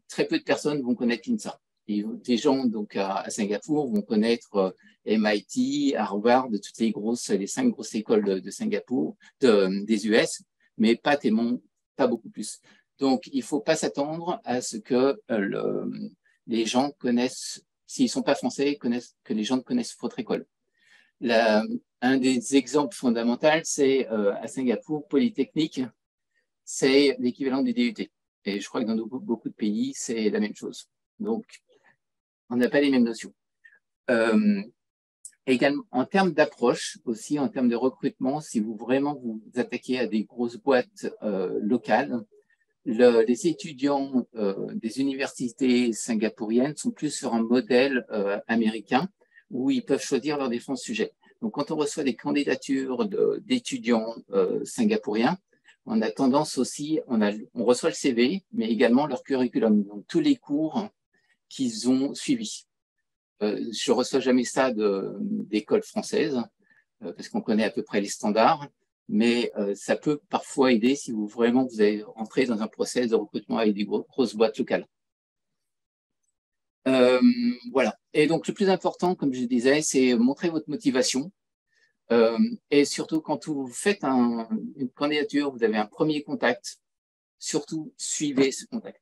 très peu de personnes vont connaître l'INSA. Et des gens donc à Singapour vont connaître MIT, Harvard, toutes les 5 grosses écoles de Singapour, des US, mais pas beaucoup plus. Donc, il ne faut pas s'attendre à ce que les gens connaissent, s'ils ne sont pas français, que les gens connaissent votre école. Un des exemples fondamentaux, c'est à Singapour, Polytechnique, c'est l'équivalent du DUT. Et je crois que dans beaucoup de pays, c'est la même chose. Donc, on n'a pas les mêmes notions. Également, en termes d'approche, aussi en termes de recrutement, si vous vous attaquez à des grosses boîtes locales, les étudiants des universités singapouriennes sont plus sur un modèle américain où ils peuvent choisir leurs différents sujets. Donc, quand on reçoit des candidatures d'étudiants singapouriens, on a tendance aussi, on reçoit le CV, mais également leur curriculum, donc tous les cours qu'ils ont suivis. Je ne reçois jamais ça d'école française, parce qu'on connaît à peu près les standards, mais ça peut parfois aider si vous allez rentrer dans un process de recrutement avec des grosses boîtes locales. Voilà. Et donc, le plus important, comme je disais, c'est montrer votre motivation. Et surtout, quand vous faites une candidature, vous avez un premier contact, surtout suivez ce contact.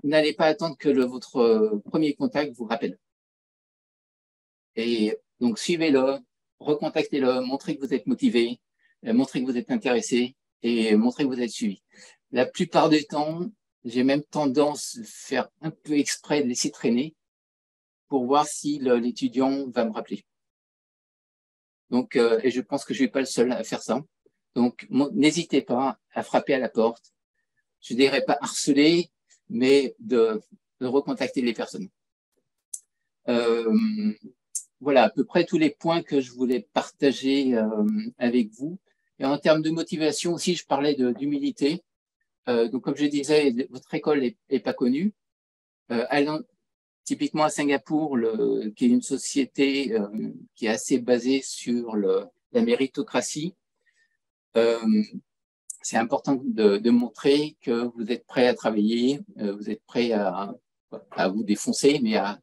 N'allez pas attendre que votre premier contact vous rappelle. Et donc, suivez-le, recontactez-le, montrez que vous êtes motivé, montrez que vous êtes intéressé et montrez que vous êtes suivi. La plupart du temps, j'ai même tendance à faire un peu exprès de laisser traîner pour voir si l'étudiant va me rappeler. Donc, et je pense que je ne suis pas le seul à faire ça. Donc, n'hésitez pas à frapper à la porte. Je ne dirais pas harceler, mais de recontacter les personnes. Voilà à peu près tous les points que je voulais partager avec vous. Et en termes de motivation aussi, je parlais d'humilité. Donc, comme je disais, votre école n'est pas connue. Typiquement à Singapour, qui est une société qui est assez basée sur la méritocratie, c'est important de montrer que vous êtes prêt à travailler, vous êtes prêt à vous défoncer, mais à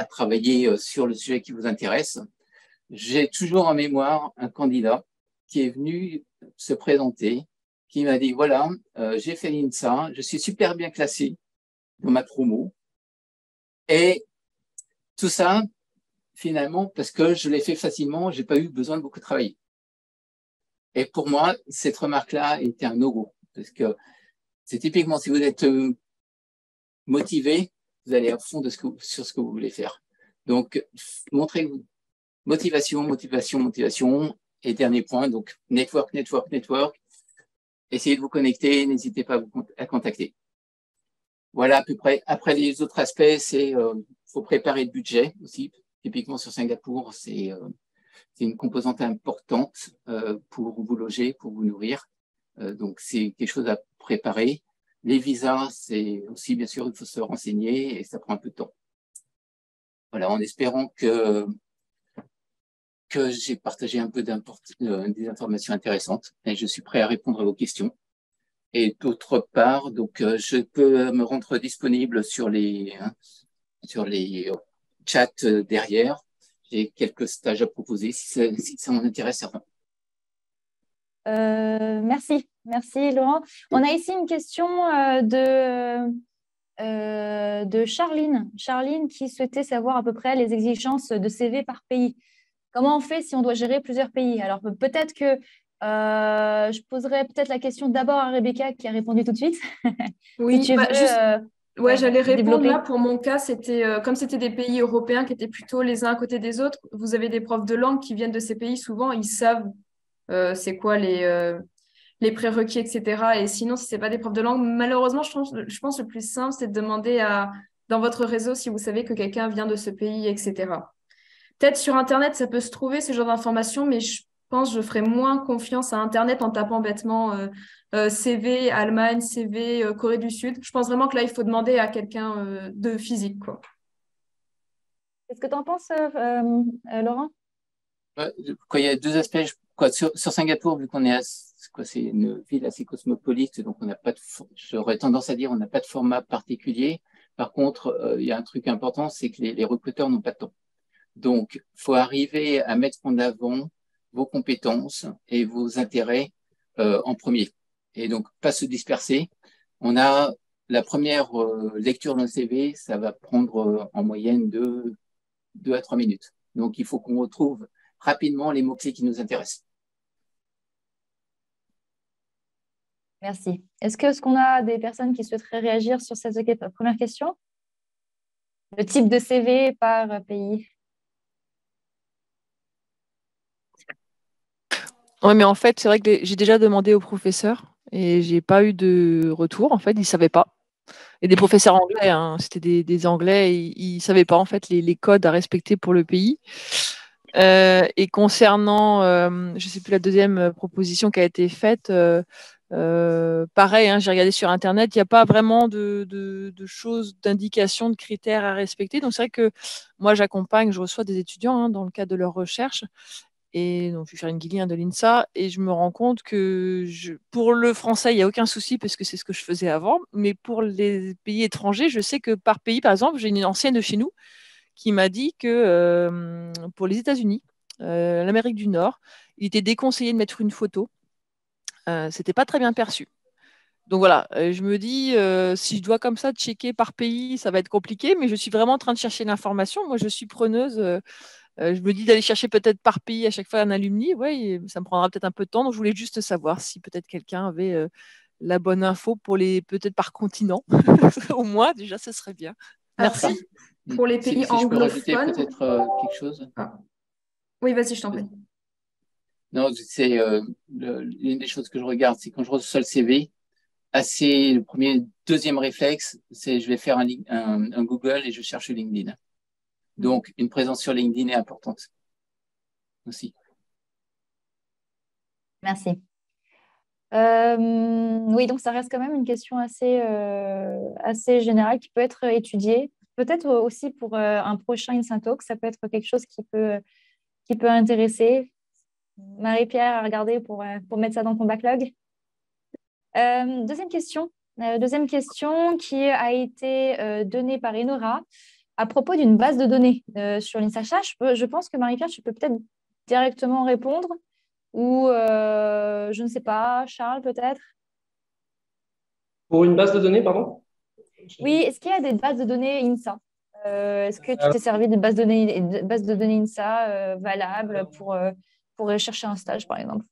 travailler sur le sujet qui vous intéresse. J'ai toujours en mémoire un candidat qui est venu se présenter, qui m'a dit, voilà, j'ai fait l'INSA, je suis super bien classé dans ma promo, et tout ça, finalement, parce que je l'ai fait facilement, j'ai pas eu besoin de beaucoup travailler. Et pour moi, cette remarque-là était un no-go, parce que c'est typiquement, si vous êtes motivé, vous allez à fond sur ce que vous voulez faire. Donc, montrez motivation, motivation, motivation. Et dernier point, donc network, network, network. Essayez de vous connecter, n'hésitez pas à contacter. Voilà à peu près. Après, les autres aspects, c'est faut préparer le budget aussi. Typiquement sur Singapour, c'est une composante importante pour vous loger, pour vous nourrir. Donc, c'est quelque chose à préparer. Les visas, c'est aussi, bien sûr, il faut se renseigner et ça prend un peu de temps. Voilà, en espérant que j'ai partagé un peu des informations intéressantes et je suis prêt à répondre à vos questions. Et d'autre part, donc, je peux me rendre disponible sur les chats derrière. J'ai quelques stages à proposer si ça en intéresse certains. Merci Laurent. On a ici une question de Charline. Charline qui souhaitait savoir à peu près les exigences de CV par pays. Comment on fait si on doit gérer plusieurs pays? Alors peut-être que Je poserai peut-être la question d'abord à Rebecca qui a répondu tout de suite. Oui, Si tu veux, juste, ouais, j'allais répondre développer. là. Pour mon cas, c'était comme c'était des pays européens qui étaient plutôt les uns à côté des autres. Vous avez des profs de langue qui viennent de ces pays. Souvent, ils savent c'est quoi les prérequis, etc. Et sinon, si c'est pas des profs de langue, malheureusement, je pense le plus simple, c'est de demander dans votre réseau si vous savez que quelqu'un vient de ce pays, etc. Peut-être sur Internet, ça peut se trouver ce genre d'informations, mais je pense que je ferai moins confiance à Internet en tapant bêtement CV Allemagne, CV Corée du Sud. Je pense vraiment que là, il faut demander à quelqu'un de physique, quoi. Qu'est-ce que tu en penses, Laurent? Ouais, quoi, il y a deux aspects. Quoi, sur Singapour, vu qu'on est c'est une ville assez cosmopolite, donc on n'a pas j'aurais tendance à dire on n'a pas de format particulier. Par contre, il y a un truc important, c'est que les recruteurs n'ont pas de temps. Donc, il faut arriver à mettre en avant vos compétences et vos intérêts en premier. Et donc, pas se disperser. On a la première lecture d'un CV, ça va prendre en moyenne 2 à 3 minutes. Donc, il faut qu'on retrouve rapidement les mots-clés qui nous intéressent. Merci. Est-ce qu'on a des personnes qui souhaiteraient réagir sur cette première question? Le type de CV par pays? Oui, mais en fait, c'est vrai que j'ai déjà demandé aux professeurs et j'ai pas eu de retour. En fait, ils savaient pas. Et des professeurs anglais, hein, c'était des Anglais, ils savaient pas en fait les codes à respecter pour le pays. Et concernant, je sais plus la deuxième proposition qui a été faite, pareil, hein, j'ai regardé sur Internet, il n'y a pas vraiment de choses, d'indications, de critères à respecter. Donc c'est vrai que moi j'accompagne, je reçois des étudiants hein, dans le cadre de leur recherche. Et donc, je suis Charline Guilly de l'INSA et je me rends compte que pour le français, il n'y a aucun souci parce que c'est ce que je faisais avant. Mais pour les pays étrangers, je sais que par pays, par exemple, j'ai une ancienne de chez nous qui m'a dit que pour les États-Unis, l'Amérique du Nord, il était déconseillé de mettre une photo. C'était pas très bien perçu. Donc voilà, je me dis, si je dois comme ça checker par pays, ça va être compliqué, mais je suis vraiment en train de chercher l'information. Moi, je suis preneuse. Je me dis d'aller chercher peut-être par pays à chaque fois un alumni. Ouais, ça me prendra peut-être un peu de temps. Donc, je voulais juste savoir si peut-être quelqu'un avait la bonne info pour peut-être par continent. Au moins, déjà, ce serait bien. Merci. Pour les pays si je peux rajouter anglophones. peut-être quelque chose. Ah. Oui, vas-y, je t'en prie. Non, c'est l'une des choses que je regarde, c'est quand je reçois le CV, le premier, deuxième réflexe, c'est je vais faire un Google et je cherche LinkedIn. Donc, une présence sur LinkedIn est importante aussi. Merci. Oui, donc ça reste quand même une question assez générale qui peut être étudiée. Peut-être aussi pour un prochain InSynTalk, ça peut être quelque chose qui peut intéresser. Marie-Pierre à regarder pour mettre ça dans ton backlog. Deuxième question qui a été donnée par Enora à propos d'une base de données sur l'INSACHA. Je pense que Marie-Pierre, tu peux peut-être directement répondre ou je ne sais pas, Charles peut-être. Pour une base de données, pardon? Oui, est-ce qu'il y a des bases de données INSA? Est-ce que tu t'es servi d'une base de données INSA valable pour chercher un stage, par exemple?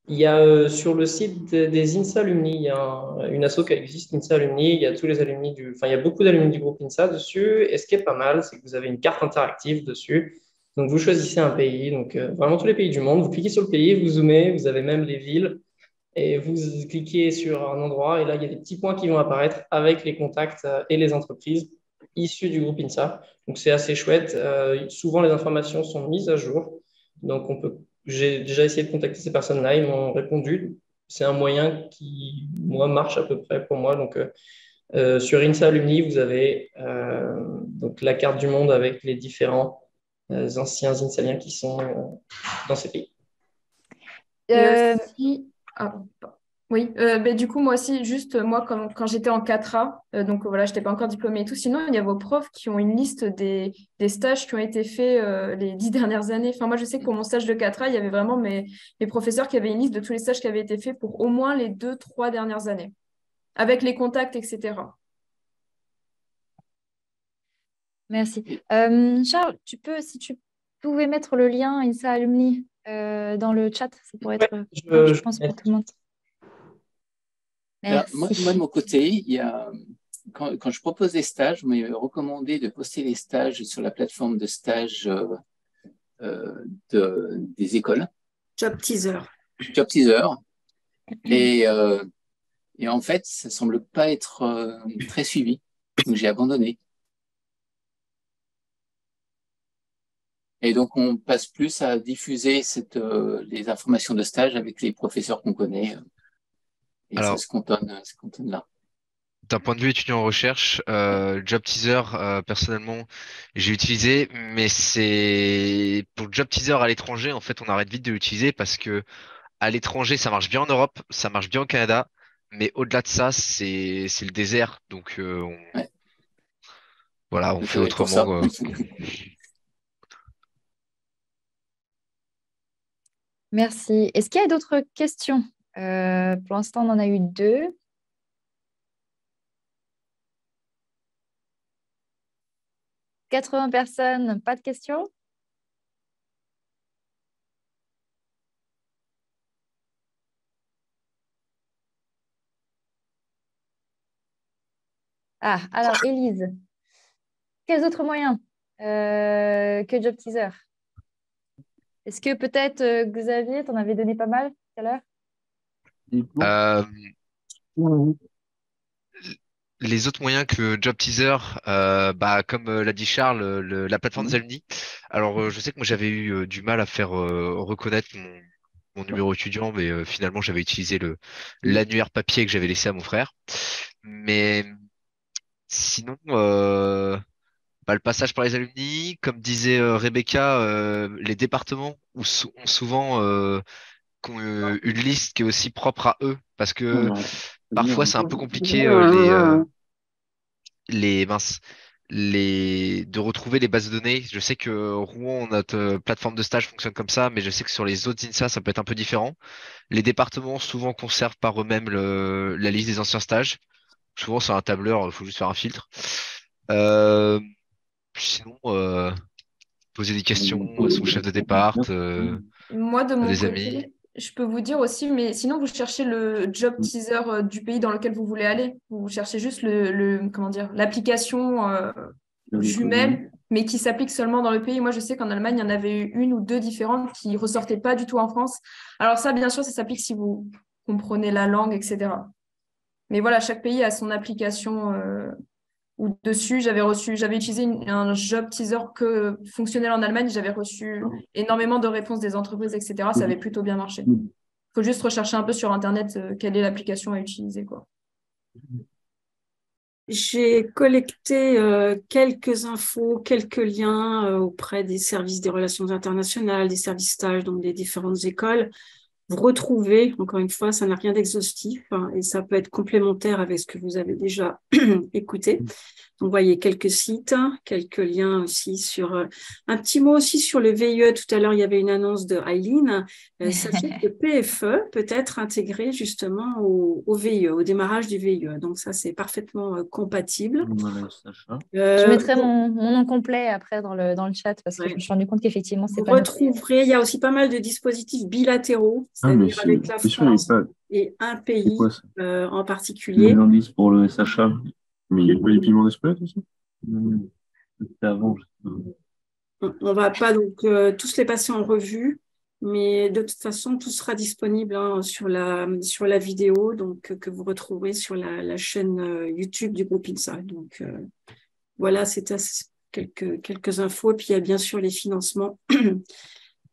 Il y a sur le site des INSA Alumni, il y a une asso qui existe, INSA Alumni, il y a tous les alumni il y a beaucoup d'alumni du groupe INSA dessus. Et ce qui est pas mal, c'est que vous avez une carte interactive dessus. Donc, vous choisissez un pays, donc vraiment tous les pays du monde. Vous cliquez sur le pays, vous zoomez, vous avez même les villes. Et vous cliquez sur un endroit, et là, il y a des petits points qui vont apparaître avec les contacts et les entreprises issues du groupe INSA. Donc, c'est assez chouette. Souvent, les informations sont mises à jour. Donc, j'ai déjà essayé de contacter ces personnes-là, ils m'ont répondu. C'est un moyen qui, moi, marche à peu près pour moi. Donc, sur INSA Alumni, vous avez donc la carte du monde avec les différents anciens INSAliens qui sont dans ces pays. Oui, du coup, moi aussi, juste moi, quand j'étais en 4A, donc voilà, je n'étais pas encore diplômée et tout. Sinon, il y a vos profs qui ont une liste des stages qui ont été faits les 10 dernières années. Enfin, moi, je sais que pour mon stage de 4A, il y avait vraiment mes professeurs qui avaient une liste de tous les stages qui avaient été faits pour au moins les 2-3 dernières années, avec les contacts, etc. Merci. Charles, si tu pouvais mettre le lien INSA Alumni dans le chat. Ça pourrait être, je pense, pour tout le monde. Alors, Merci. moi, de mon côté, il y a, quand je propose des stages, on m'a recommandé de poster les stages sur la plateforme de stage des écoles, Job teaser. Job Teaser. Et en fait, ça semble pas être très suivi. Donc, j'ai abandonné. Et donc, on passe plus à diffuser les informations de stage avec les professeurs qu'on connaît. Et ça Alors, se cantonne là. d'un point de vue étudiant en recherche, Job Teaser, personnellement, j'ai utilisé, mais c'est pour Job Teaser à l'étranger, en fait, on arrête vite de l'utiliser parce que à l'étranger, ça marche bien en Europe, ça marche bien au Canada, mais au-delà de ça, c'est le désert. Donc Ouais. voilà, on Ça fait doit être pour ça. autrement. Merci. Est-ce qu'il y a d'autres questions? Pour l'instant, on en a eu 2. « 80 personnes, pas de questions? Ah, alors, Élise, quels autres moyens que Job Teaser? Est-ce que peut-être, Xavier, tu en avais donné pas mal tout à l'heure? Euh, les autres moyens que Job Teaser, bah, comme l'a dit Charles, la plateforme des alumni. Alors, je sais que moi j'avais eu du mal à faire reconnaître mon numéro étudiant, mais finalement j'avais utilisé l'annuaire papier que j'avais laissé à mon frère. Mais sinon, bah, le passage par les alumni, comme disait Rebecca, les départements ont souvent une liste qui est aussi propre à eux, parce que parfois c'est un peu compliqué mince, de retrouver les bases de données. Je sais que Rouen, notre plateforme de stage fonctionne comme ça, mais je sais que sur les autres INSA, ça peut être un peu différent. Les départements souvent conservent par eux-mêmes la liste des anciens stages. Souvent sur un tableur, il faut juste faire un filtre. Euh, Sinon, poser des questions à son chef de départ, Moi, de à mon des amis. côté, je peux vous dire aussi, mais sinon, vous cherchez le job teaser du pays dans lequel vous voulez aller. Vous cherchez juste comment dire, l'application jumelle, mais qui s'applique seulement dans le pays. Moi, je sais qu'en Allemagne, il y en avait eu 1 ou 2 différentes qui ressortaient pas du tout en France. Alors ça, bien sûr, ça s'applique si vous comprenez la langue, etc. Mais voilà, chaque pays a son application ou dessus. J'avais utilisé un job teaser que fonctionnel en Allemagne. J'avais reçu énormément de réponses des entreprises, etc. Ça avait plutôt bien marché. Il faut juste rechercher un peu sur Internet quelle est l'application à utiliser, quoi. J'ai collecté quelques infos, quelques liens auprès des services des relations internationales, des services stages, donc des différentes écoles. Vous retrouvez, encore une fois, ça n'a rien d'exhaustif hein, et ça peut être complémentaire avec ce que vous avez déjà écouté. Donc, vous voyez quelques sites, quelques liens aussi sur… un petit mot aussi sur le VIE. Tout à l'heure, il y avait une annonce de Aileen. Sachez que le PFE peut être intégré justement au VIE, au démarrage du VIE. Donc, ça, c'est parfaitement compatible. Je mettrai mon nom complet après dans le chat parce que je me suis rendu compte qu'effectivement, c'est vous pas noté. retrouverez, il y a aussi pas mal de dispositifs bilatéraux, c'est-à-dire avec la France et un pays en particulier. Les indices pour le SHA. Mais il y a pas les piments d'Espelette aussi? C'était avant. On va pas donc tous les passer en revue, mais de toute façon, tout sera disponible hein, sur la vidéo donc, que vous retrouverez sur la chaîne YouTube du groupe INSA. Donc voilà, c'était quelques infos. Et puis il y a bien sûr les financements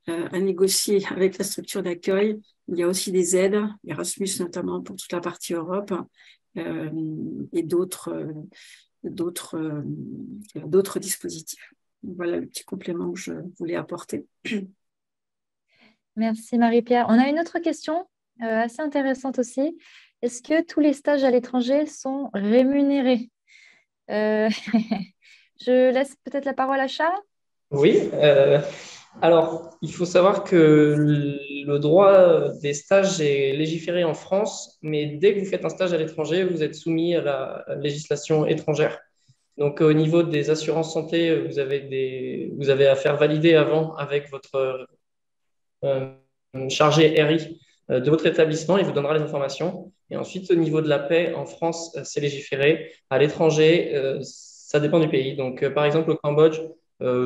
à négocier avec la structure d'accueil. Il y a aussi des aides, Erasmus notamment pour toute la partie Europe et d'autres dispositifs. Voilà le petit complément que je voulais apporter. Merci Marie-Pierre. On a une autre question assez intéressante aussi. Est-ce que tous les stages à l'étranger sont rémunérés? Je laisse peut-être la parole à Charles. Oui, alors il faut savoir que le droit des stages est légiféré en France, mais dès que vous faites un stage à l'étranger, vous êtes soumis à la législation étrangère. Donc au niveau des assurances santé, vous avez à faire valider avant avec votre chargé RI de votre établissement. Il vous donnera les informations. Et ensuite, au niveau de la paie, en France, c'est légiféré. À l'étranger, ça dépend du pays. Donc, par exemple, au Cambodge,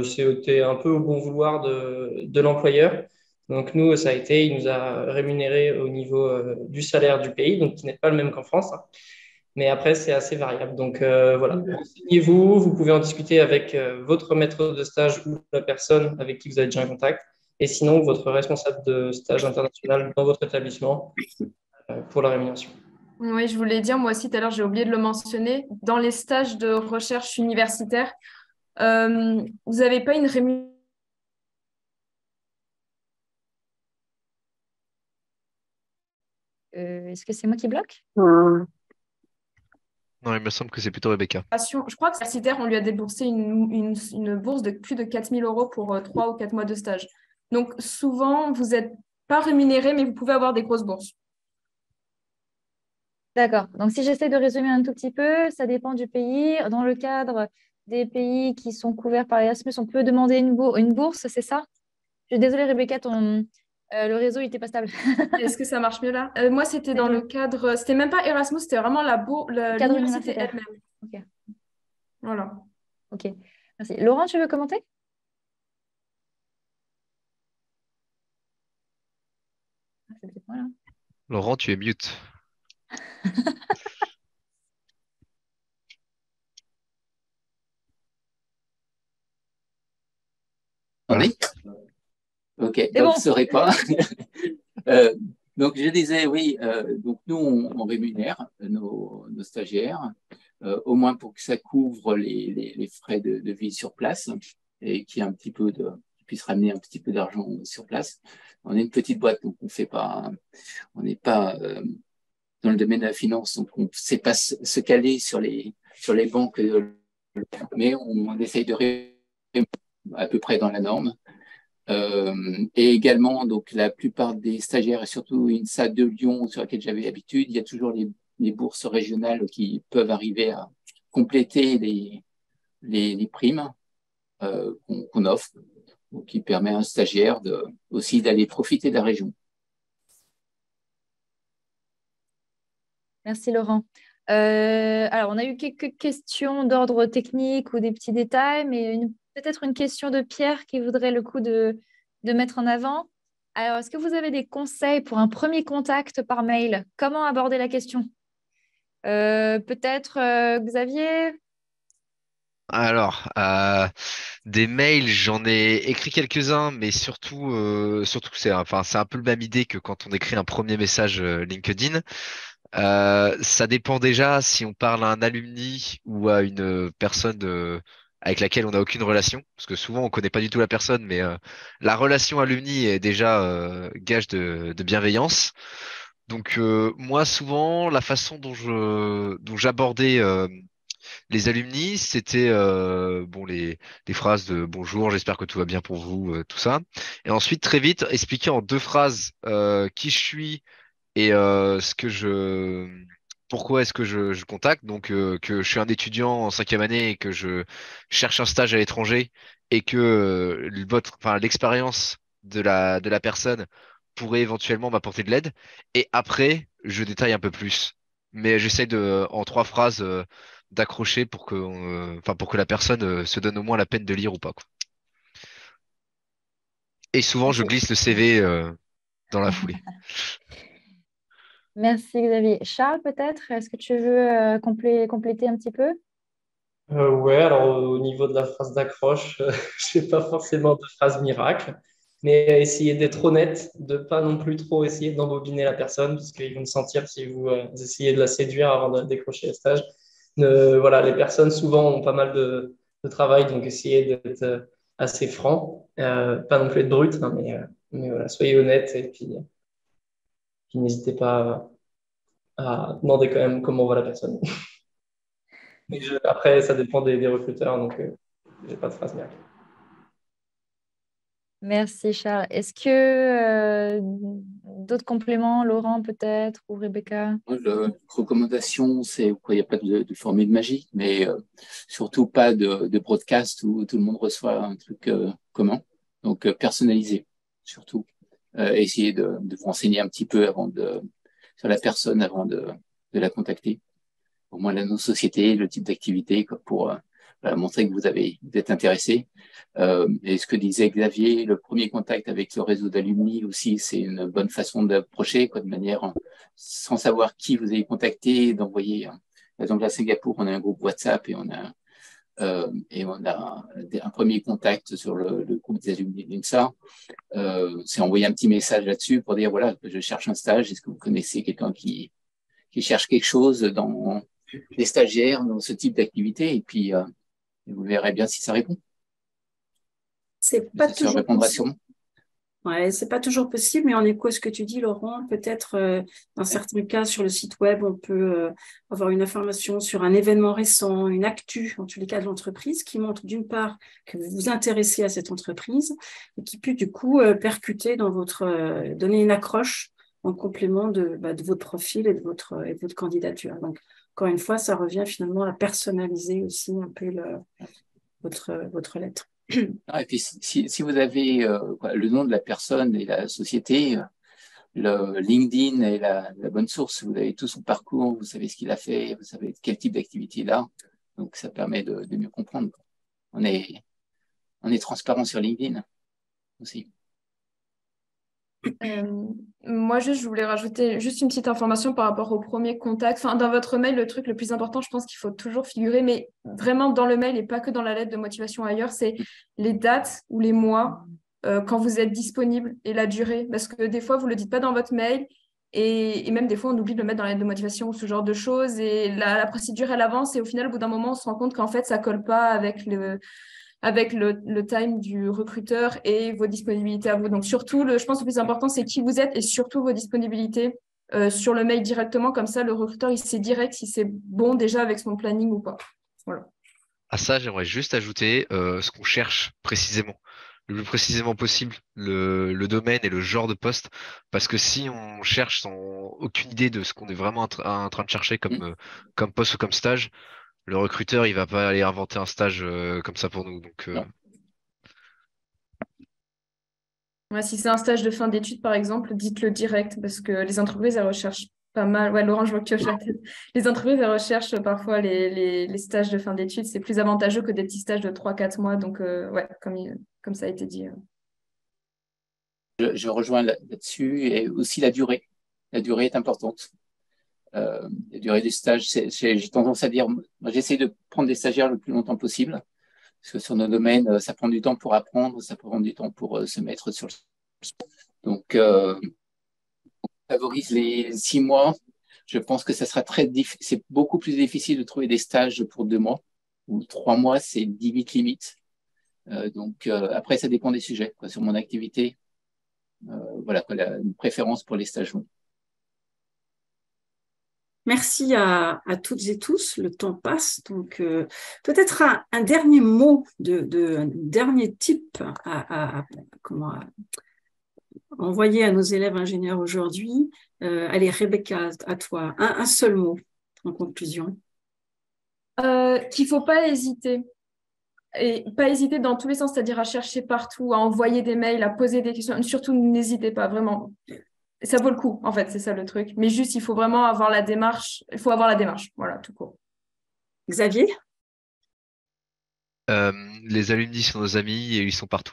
c'était un peu au bon vouloir de l'employeur. Donc, nous, ça a été, il nous a rémunéré au niveau du salaire du pays, donc qui n'est pas le même qu'en France, hein. Mais après, c'est assez variable. Donc, voilà. Renseignez-vous, vous pouvez en discuter avec votre maître de stage ou la personne avec qui vous avez déjà un contact. Et sinon, votre responsable de stage international dans votre établissement pour la rémunération. Oui, je voulais dire, moi aussi, tout à l'heure, j'ai oublié de le mentionner. Dans les stages de recherche universitaire, vous n'avez pas une rémunération. Est-ce que c'est moi qui bloque? Non, il me semble que c'est plutôt Rebecca. Je crois que universitaire, on lui a déboursé une bourse de plus de 4 000 € pour 3 ou 4 mois de stage. Donc, souvent, vous n'êtes pas rémunéré, mais vous pouvez avoir des grosses bourses. D'accord. Donc, si j'essaie de résumer un tout petit peu, ça dépend du pays. Dans le cadre des pays qui sont couverts par Erasmus, on peut demander une bourse, c'est ça? Je suis désolée, Rebecca, le réseau n'était pas stable. Est-ce que ça marche mieux là? Moi, c'était dans mieux. le cadre, c'était même pas Erasmus, c'était vraiment cadre l'université universitaire. elle-même. Ok. Voilà. Ok. Merci. Laurent, tu veux commenter? C'est peut-être moi, là. Laurent, tu es mute. Voilà. Oui. Ok, C'est donc bon. je ne saurais pas. Euh, donc je disais, oui, donc nous, on rémunère nos stagiaires, au moins pour que ça couvre les frais de vie sur place et qu'il y ait un petit peu qu'ils puissent ramener un petit peu d'argent sur place. On est une petite boîte, donc on n'est pas dans le domaine de la finance, donc on ne sait pas se caler sur les banques, mais on essaye de rémunérer à peu près dans la norme. Et également, donc la plupart des stagiaires, et surtout INSA de Lyon, sur laquelle j'avais l'habitude, il y a toujours les bourses régionales qui peuvent arriver à compléter les primes qu'on offre, donc qui permet à un stagiaire aussi d'aller profiter de la région. Merci, Laurent. Alors, on a eu quelques questions d'ordre technique ou des petits détails, mais peut-être une question de Pierre qui voudrait le coup de mettre en avant. Alors, est-ce que vous avez des conseils pour un premier contact par mail? Comment aborder la question? Peut-être Xavier? Alors, des mails, j'en ai écrit quelques-uns, mais surtout c'est un peu la même idée que quand on écrit un premier message LinkedIn. Ça dépend déjà si on parle à un alumni ou à une personne avec laquelle on n'a aucune relation, parce que souvent on connaît pas du tout la personne, mais la relation alumni est déjà gage de bienveillance. Donc moi souvent la façon dont j'abordais les alumni, c'était les phrases de bonjour, j'espère que tout va bien pour vous, tout ça. Et ensuite très vite expliquer en deux phrases qui je suis et pourquoi est-ce que je contacte? Donc que je suis un étudiant en 5e année et que je cherche un stage à l'étranger et que l'expérience de la personne pourrait éventuellement m'apporter de l'aide. Et après, je détaille un peu plus. Mais j'essaie en trois phrases, d'accrocher pour que la personne se donne au moins la peine de lire ou pas, quoi. Et souvent, je glisse le CV dans la foulée. Merci, Xavier. Charles, peut-être, est-ce que tu veux compléter un petit peu? Ouais, alors au niveau de la phrase d'accroche, je n'ai pas forcément de phrase miracle, mais essayer d'être honnête, de pas non plus trop essayer d'embobiner la personne, parce qu'ils vont le sentir si vous essayez de la séduire avant de décrocher le stage. Voilà, les personnes souvent ont pas mal de travail, donc essayez d'être assez franc, pas non plus être brut, hein, mais voilà, soyez honnête et puis n'hésitez pas à demander quand même comment va la personne. Mais après, ça dépend des recruteurs, donc j'ai pas de phrase miracle. Merci, Charles. Est-ce que d'autres compléments, Laurent peut-être, ou Rebecca? La recommandation, c'est qu'il n'y a pas de formule magique, mais surtout pas de broadcast où tout le monde reçoit un truc commun. Donc personnalisé, surtout. essayer de vous renseigner un petit peu sur la personne avant de la contacter. Au moins la société, le type d'activité, pour montrer que vous êtes intéressé. Et ce que disait Xavier, le premier contact avec le réseau d'alumni aussi, c'est une bonne façon d'approcher, de manière, sans savoir qui vous avez contacté, d'envoyer. Par exemple, à Singapour, on a un groupe WhatsApp et on a un premier contact sur le groupe des alumni de l'INSA. C'est envoyer un petit message là-dessus pour dire, voilà, je cherche un stage, est-ce que vous connaissez quelqu'un qui cherche quelque chose dans les stagiaires, dans ce type d'activité, et puis vous verrez bien si ça répond. C'est pas toujours répondra possible. sûrement. Ouais, c'est pas toujours possible, mais en écho à ce que tu dis, Laurent, peut-être dans certains cas sur le site web, on peut avoir une information sur un événement récent, une actu, en tous les cas de l'entreprise, qui montre d'une part que vous vous intéressez à cette entreprise et qui peut du coup percuter dans donner une accroche en complément de votre profil et de votre candidature. Donc, encore une fois, ça revient finalement à personnaliser aussi un peu votre lettre. Et puis, si vous avez le nom de la personne et la société, le LinkedIn est la bonne source. Vous avez tout son parcours, vous savez ce qu'il a fait, vous savez quel type d'activité il a. Donc, ça permet de mieux comprendre. On est transparent sur LinkedIn aussi. Moi, je voulais rajouter juste une petite information par rapport au premier contact. Enfin, dans votre mail, le truc le plus important, je pense qu'il faut toujours figurer, mais vraiment dans le mail et pas que dans la lettre de motivation ailleurs, c'est les dates ou les mois quand vous êtes disponible et la durée. Parce que des fois, vous ne le dites pas dans votre mail et même des fois, on oublie de le mettre dans la lettre de motivation ou ce genre de choses. Et la procédure, elle avance et au final, au bout d'un moment, on se rend compte qu'en fait, ça ne colle pas avec le time du recruteur et vos disponibilités à vous. Donc, surtout, je pense que le plus important, c'est qui vous êtes et surtout vos disponibilités sur le mail directement. Comme ça, le recruteur, il sait direct si c'est bon déjà avec son planning ou pas. Voilà. À ça, j'aimerais juste ajouter ce qu'on cherche précisément, le plus précisément possible, le domaine et le genre de poste. Parce que si on cherche sans aucune idée de ce qu'on est vraiment en train de chercher comme poste ou comme stage, le recruteur, il va pas aller inventer un stage comme ça pour nous. Donc, Ouais, si c'est un stage de fin d'études, par exemple, dites-le direct parce que les entreprises, elles recherchent pas mal. Ouais, Laurent, je vois que tu hoches la tête. Les entreprises, elles recherchent parfois les stages de fin d'études. C'est plus avantageux que des petits stages de 3-4 mois. Donc, ouais, comme ça a été dit. Je rejoins là-dessus et aussi la durée. La durée est importante. La durée du stage, j'ai tendance à dire, moi, j'essaie de prendre des stagiaires le plus longtemps possible. Parce que sur nos domaines, ça prend du temps pour apprendre, ça prend du temps pour se mettre sur le. Donc, on favorise les 6 mois. Je pense que ça sera c'est beaucoup plus difficile de trouver des stages pour 2 mois ou 3 mois, c'est limite. Donc, après, ça dépend des sujets. Sur mon activité, voilà, une préférence pour les stages longs. Merci à toutes et tous. Le temps passe, donc peut-être un dernier mot, un dernier tip à envoyer à nos élèves ingénieurs aujourd'hui. Allez, Rebecca, à toi, un seul mot en conclusion. Qu'il ne faut pas hésiter. Et pas hésiter dans tous les sens, c'est-à-dire à chercher partout, à envoyer des mails, à poser des questions. Surtout, n'hésitez pas, vraiment. Ça vaut le coup, en fait, c'est ça le truc. Mais juste, il faut vraiment avoir la démarche. Il faut avoir la démarche, voilà, tout court. Xavier? Les alumni sont nos amis et ils sont partout.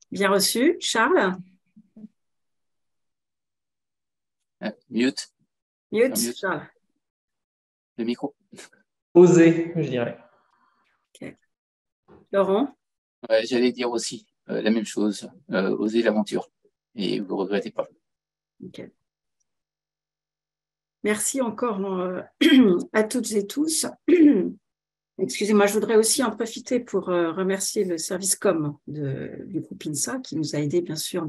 Bien reçu. Charles? Mute. Mute, Charles. Le micro. Oser, je dirais. Okay. Laurent? Ouais, j'allais dire aussi la même chose. Oser l'aventure. Et vous ne regrettez pas. Okay. Merci encore à toutes et tous. Excusez-moi, je voudrais aussi en profiter pour remercier le service com du groupe INSA qui nous a aidés bien sûr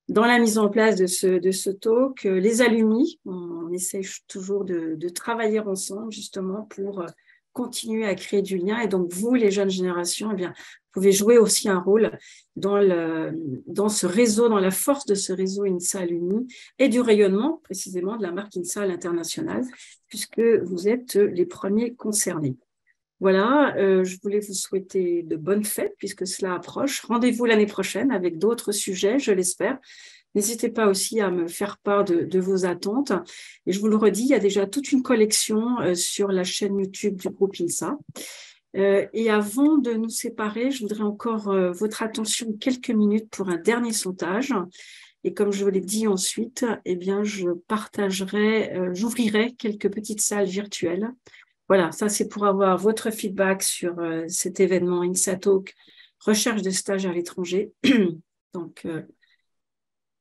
dans la mise en place de ce talk. Les alumni, on essaie toujours de travailler ensemble justement pour continuer à créer du lien. Et donc, vous, les jeunes générations, eh bien, vous pouvez jouer aussi un rôle dans ce réseau, dans la force de ce réseau INSA Alumni et du rayonnement, précisément, de la marque INSA à l'international, puisque vous êtes les premiers concernés. Voilà, je voulais vous souhaiter de bonnes fêtes puisque cela approche. Rendez-vous l'année prochaine avec d'autres sujets, je l'espère. N'hésitez pas aussi à me faire part de vos attentes. Et je vous le redis, il y a déjà toute une collection sur la chaîne YouTube du groupe INSA. Et avant de nous séparer, je voudrais encore votre attention quelques minutes pour un dernier sondage. Et comme je vous l'ai dit ensuite, eh bien, j'ouvrirai quelques petites salles virtuelles. Voilà, ça c'est pour avoir votre feedback sur cet événement INSATalk, recherche de stage à l'étranger. Donc,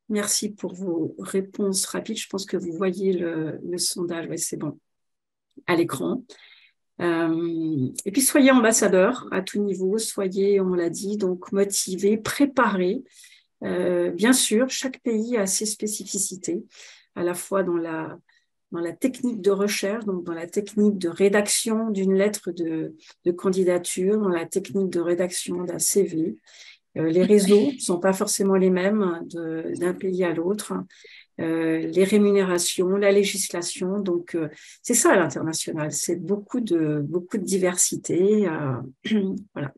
merci pour vos réponses rapides. Je pense que vous voyez le sondage, ouais, c'est bon, à l'écran. Et puis, soyez ambassadeurs à tout niveau, soyez, on l'a dit, donc motivés, préparés. Bien sûr, chaque pays a ses spécificités, à la fois dans la technique de recherche, donc dans la technique de rédaction d'une lettre de candidature, dans la technique de rédaction d'un CV. Les réseaux ne sont pas forcément les mêmes d'un pays à l'autre. Les rémunérations, la législation, donc c'est ça l'international, c'est beaucoup de diversité. Voilà.